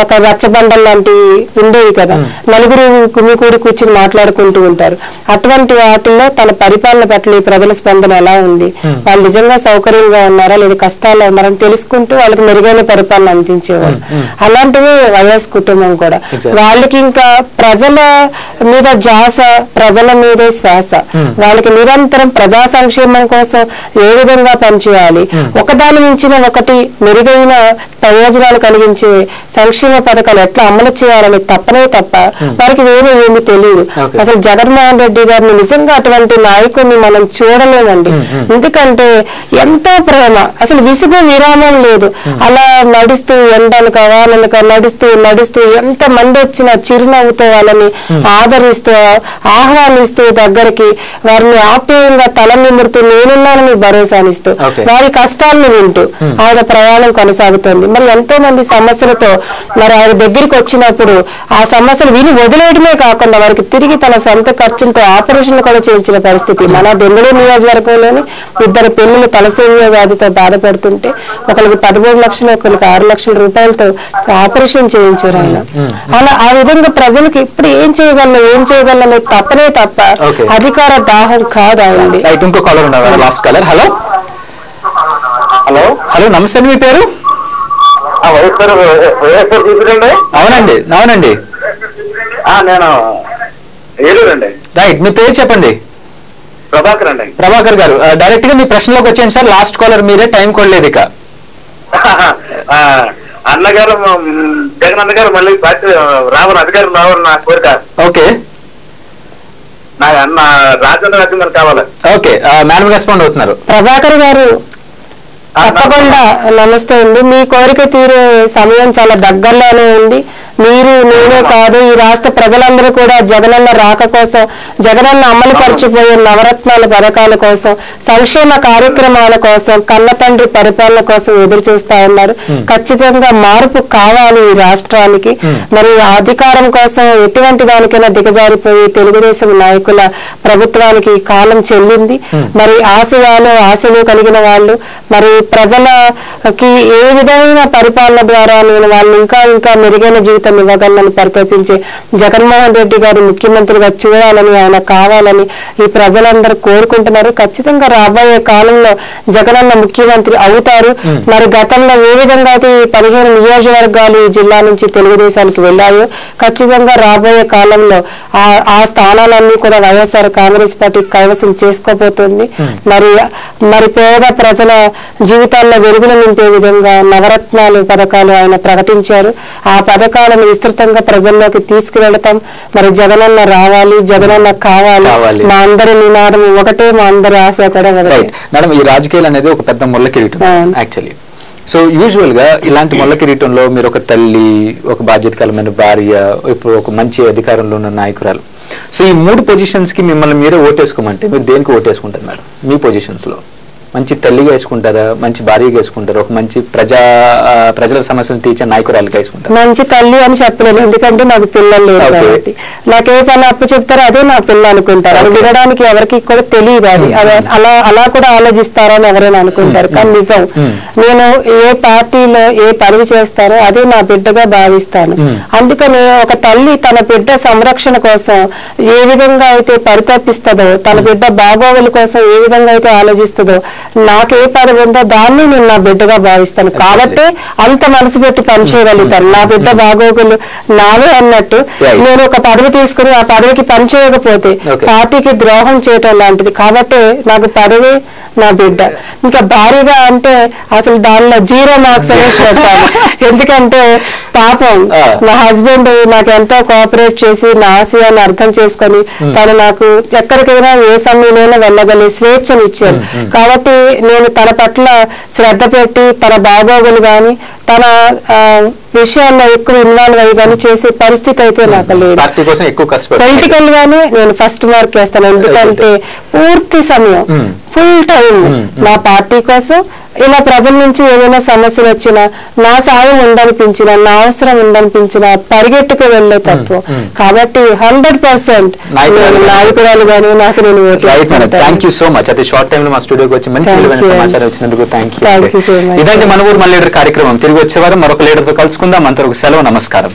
ఒక రచ్చబండలు లాంటి ఉండేవి కదా, నలుగురు కుమ్మికూడి కూర్చుని మాట్లాడుకుంటూ ఉంటారు. అటువంటి వాటిల్లో తన పరిపాలన పట్ల ఈ ప్రజల స్పందన ఎలా ఉంది, వాళ్ళు నిజంగా సౌకర్యంగా ఉన్నారా లేదా కష్టాల్లో ఉన్నారని తెలుసుకుంటూ వాళ్ళకి మెరుగైన పరిపాలన అందించేవారు. అలాంటివి వైఎస్ కుటుంబం కూడా. వాళ్ళకి ఇంకా ప్రజల మీద జాస, ప్రజల మీదే శ్వాస. వాళ్ళకి నిరంతరం ప్రజా సంక్షేమం కోసం ఏ విధంగా పనిచేయాలి, ఒకదాని మించిన ఒకటి మెరుగైన ప్రయోజనాలు కలిగించే సంక్షేమ పథకాలు ఎట్లా అమలు చేయాలని తప్పనే తప్ప వారికి వేరే ఏమి తెలియదు. అసలు జగన్మోహన్ రెడ్డి గారిని నిజంగా అటువంటి నాయకుడిని మనం చూడలేమండి. ఎందుకంటే ఎంతో ప్రేమ, అసలు విసుగు విరామం లేదు. అలా నడుస్తూ ఎండనక వాననక నడుస్తూ ఎంత మంది వచ్చినా చిరునవ్వుతో వాళ్ళని ఆదరిస్తూ ఆహ్వానిస్తూ దగ్గరికి వారిని ఆప్యాయంగా తల నిమురుతూ నేనున్నానని భరోసానిస్తూ వారి కష్టాలను వింటూ ఆయన ప్రయాణం కొనసాగుతుంది. మరి ఎంతో మంది సమస్యలతో మరి ఆయన దగ్గరికి వచ్చినప్పుడు ఆ సమస్యలు విని వదిలేయడమే కాకుండా వారికి తిరిగి తన సొంత ఖర్చులతో ఆపరేషన్లు కూడా చేయించిన పరిస్థితి. మన దెందులూరు నియోజకవర్గంలోని 2 పెళ్లిలు తలసేమియా వ్యాధితో బాధపడుతుంటే ఒకరికి 13 లక్షలు ఒకరికి 6 లక్షల రూపాయలతో ఆపరేషన్ చేయించారు ఆయన. అలా ఆ విధంగా ప్రజలకు ఇప్పుడు ఏం చేయగలను తప్పనే తప్ప అధికార దాహం కాదు ఆయనది. ఇంకో కాలర్ ఉన్నారు, last caller. Hello hello hello నమస్తే, మీ పేరు? అవునండి అవునండి, నేను ఏలూరండి. రైట్, మీ పేరు చెప్పండి. ప్రభాకర్ అండి. ప్రభాకర్ గారు, డైరెక్ట్ గా మీ ప్రశ్నలోకి వచ్చేయండి సార్. లాస్ట్ కాలర్ మీరే, టైం కొడలేదు ఇక. అన్నగారు జగన్ అన్నగారు మళ్ళీ రావని అధికారం రావని నా కోరిక. ఓకే, నా అన్న రాజేంద్ర రాజ్యం గారు కావాలి. ఓకే, మేడం రెస్పాండ్ అవుతున్నారు. ప్రభాకర్ గారు తప్పకుండా నమస్తే అండి. మీ కోరిక తీరే సమయం చాలా దగ్గరలోనే ఉంది. మీరు నేనే కాదు, ఈ రాష్ట్ర ప్రజలందరూ కూడా జగనన్న రాక కోసం, జగనన్న అమలు పరిచిపోయే నవరత్నాల పథకాల కోసం, సంక్షేమ కార్యక్రమాల కోసం, కన్న తండ్రి పరిపాలన కోసం ఎదురు చూస్తా ఉన్నారు. ఖచ్చితంగా మార్పు కావాలి ఈ రాష్ట్రానికి. మరి అధికారం కోసం ఎటువంటి దానికైనా దిగజారిపోయి తెలుగుదేశం నాయకుల ప్రభుత్వానికి కాలం చెల్లింది. మరి ఆశలు కలిగిన వాళ్ళు మరి ప్రజలకి ఏ విధమైన పరిపాలన ద్వారా నేను వాళ్ళు ఇంకా మెరుగైన జీవితం ఇవ్వగలని పరితపించే జగన్మోహన్ రెడ్డి గారు ముఖ్యమంత్రిగా చూడాలని, ఆయన కావాలని ఈ ప్రజలందరూ కోరుకుంటున్నారు. ఖచ్చితంగా రాబోయే కాలంలో జగనన్న ముఖ్యమంత్రి అవుతారు. మరి గతంలో ఏ విధంగా అయితే 15 నియోజకవర్గాలు ఈ జిల్లా నుంచి తెలుగుదేశానికి వెళ్ళాయో ఖచ్చితంగా రాబోయే కాలంలో ఆ స్థానాలన్నీ కూడా వైఎస్ఆర్ కాంగ్రెస్ పార్టీ కైవసం చేసుకోబోతుంది. మరి పేద ప్రజల జీవితాల్లో వెలుగులు నింపే విధంగా నవరత్నాలు పథకాలు ఆయన ప్రకటించారు. ఆ పథకాలను విస్తృతంగా ప్రజల్లోకి తీసుకువెళతాం. మరి జగనన్న రావాలి, జగనన్న కావాలి, మా అందరి నినాదం ఒకటే, మా అందరి ఆశ కూడా ఒకటే. మేడం, ఈ రాజకీయాలు అనేది ఒక పెద్ద ముళ్ళ కిరీటం యాక్చువల్లీ. సో యూజువల్ గా ఇలాంటి ముళ్ళ కిరీటంలో మీరు ఒక తల్లి, ఒక బాధ్యతకరమైన భార్య, ఇప్పుడు ఒక మంచి అధికారంలో ఉన్న నాయకురాలు. సో ఈ 3 పొజిషన్స్ కి మిమ్మల్ని మీరే ఓటేసుకోమంటే మీరు దేనికి ఓటేసుకుంటారు మేడం? మీ పొజిషన్స్ లో మంచి తల్లిగా వేసుకుంటారా, మంచి భార్యగా వేసుకుంటారా, ఒక మంచి ప్రజల సమస్యలు తీర్చే నాయకురాలుగా వేసుకుంటారు? మంచి తల్లి అని చెప్పలేను, ఎందుకంటే నాకు పిల్లలు లేరు కాబట్టి. నాకే పని అప్పు చెప్తారో అదే నా పిల్ల అనుకుంటారు. అది వినడానికి ఎవరికి కూడా తెలియదు. అది అలా కూడా ఆలోచిస్తారని ఎవరైనా అనుకుంటారు. కానీ నిజం, నేను ఏ పార్టీలో ఏ పని చేస్తానో అదే నా బిడ్డగా భావిస్తాను. అందుకని ఒక తల్లి తన బిడ్డ సంరక్షణ కోసం ఏ విధంగా అయితే పరితపిస్తుందో, తన బిడ్డ బాగోగుల కోసం ఏ విధంగా అయితే ఆలోచిస్తుందో నాకు ఏ పదవి ఉందో దాన్ని నేను నా బిడ్డగా భావిస్తాను కాబట్టి అంత మనసు పెట్టి పనిచేయగలుగుతాను. నా బిడ్డ బాగోగులు నావే అన్నట్టు నేను ఒక పదవి తీసుకుని ఆ పదవికి పనిచేయకపోతే పార్టీకి ద్రోహం చేయటం లాంటిది. కాబట్టి నాకు పదవి నా బిడ్డ. ఇంకా భారీగా అంటే అసలు దానిలో 0 మార్క్స్ అనేది చెప్పాలి. ఎందుకంటే పాపం మా హస్బెండ్ నాకు ఎంతో కోఆపరేట్ చేసి నా ఆశయాన్ని అర్థం చేసుకొని తను నాకు ఎక్కడికైనా ఏ సమయంలో వెళ్ళగలిగే స్వేచ్ఛను ఇచ్చారు. కాబట్టి నేను తన పట్ల శ్రద్ధ పెట్టి తన బాగోగులు కానీ తన విషయాల్లో ఎక్కువ ఇన్వాల్వ్ అయ్యి కానీ చేసే పరిస్థితి అయితే నాకు లేదు. పొలిటికల్ గానే నేను ఫస్ట్ మార్క్ వేస్తాను. ఎందుకంటే పూర్తి సమయం ఫుల్ టైం నా పార్టీ కోసం ఇలా ప్రజల నుంచి ఏమైనా సమస్యలు వచ్చినా నా సాయం ఉందనిపించినా నా అవసరం ఉందనిపించినా పరిగెట్టుకు వెళ్లే తత్వం. కాబట్టి 100% నాయకురాలు గానీ నాకు నేను థ్యాంక్ యూ సో మచ్. అతి షార్ట్ టైమ్ లో మా స్టూడియోకి వచ్చి మంచి విలువైన సమాచారం ఇచ్చినందుకు థ్యాంక్ యూ. ఇదంటే మన ఊరు మన లీడర్ కార్యక్రమం. తిరిగి వచ్చే వారం మరొక లీడర్ తో కలుసుకుందాం. అంతవరకు సెలవు, నమస్కారం.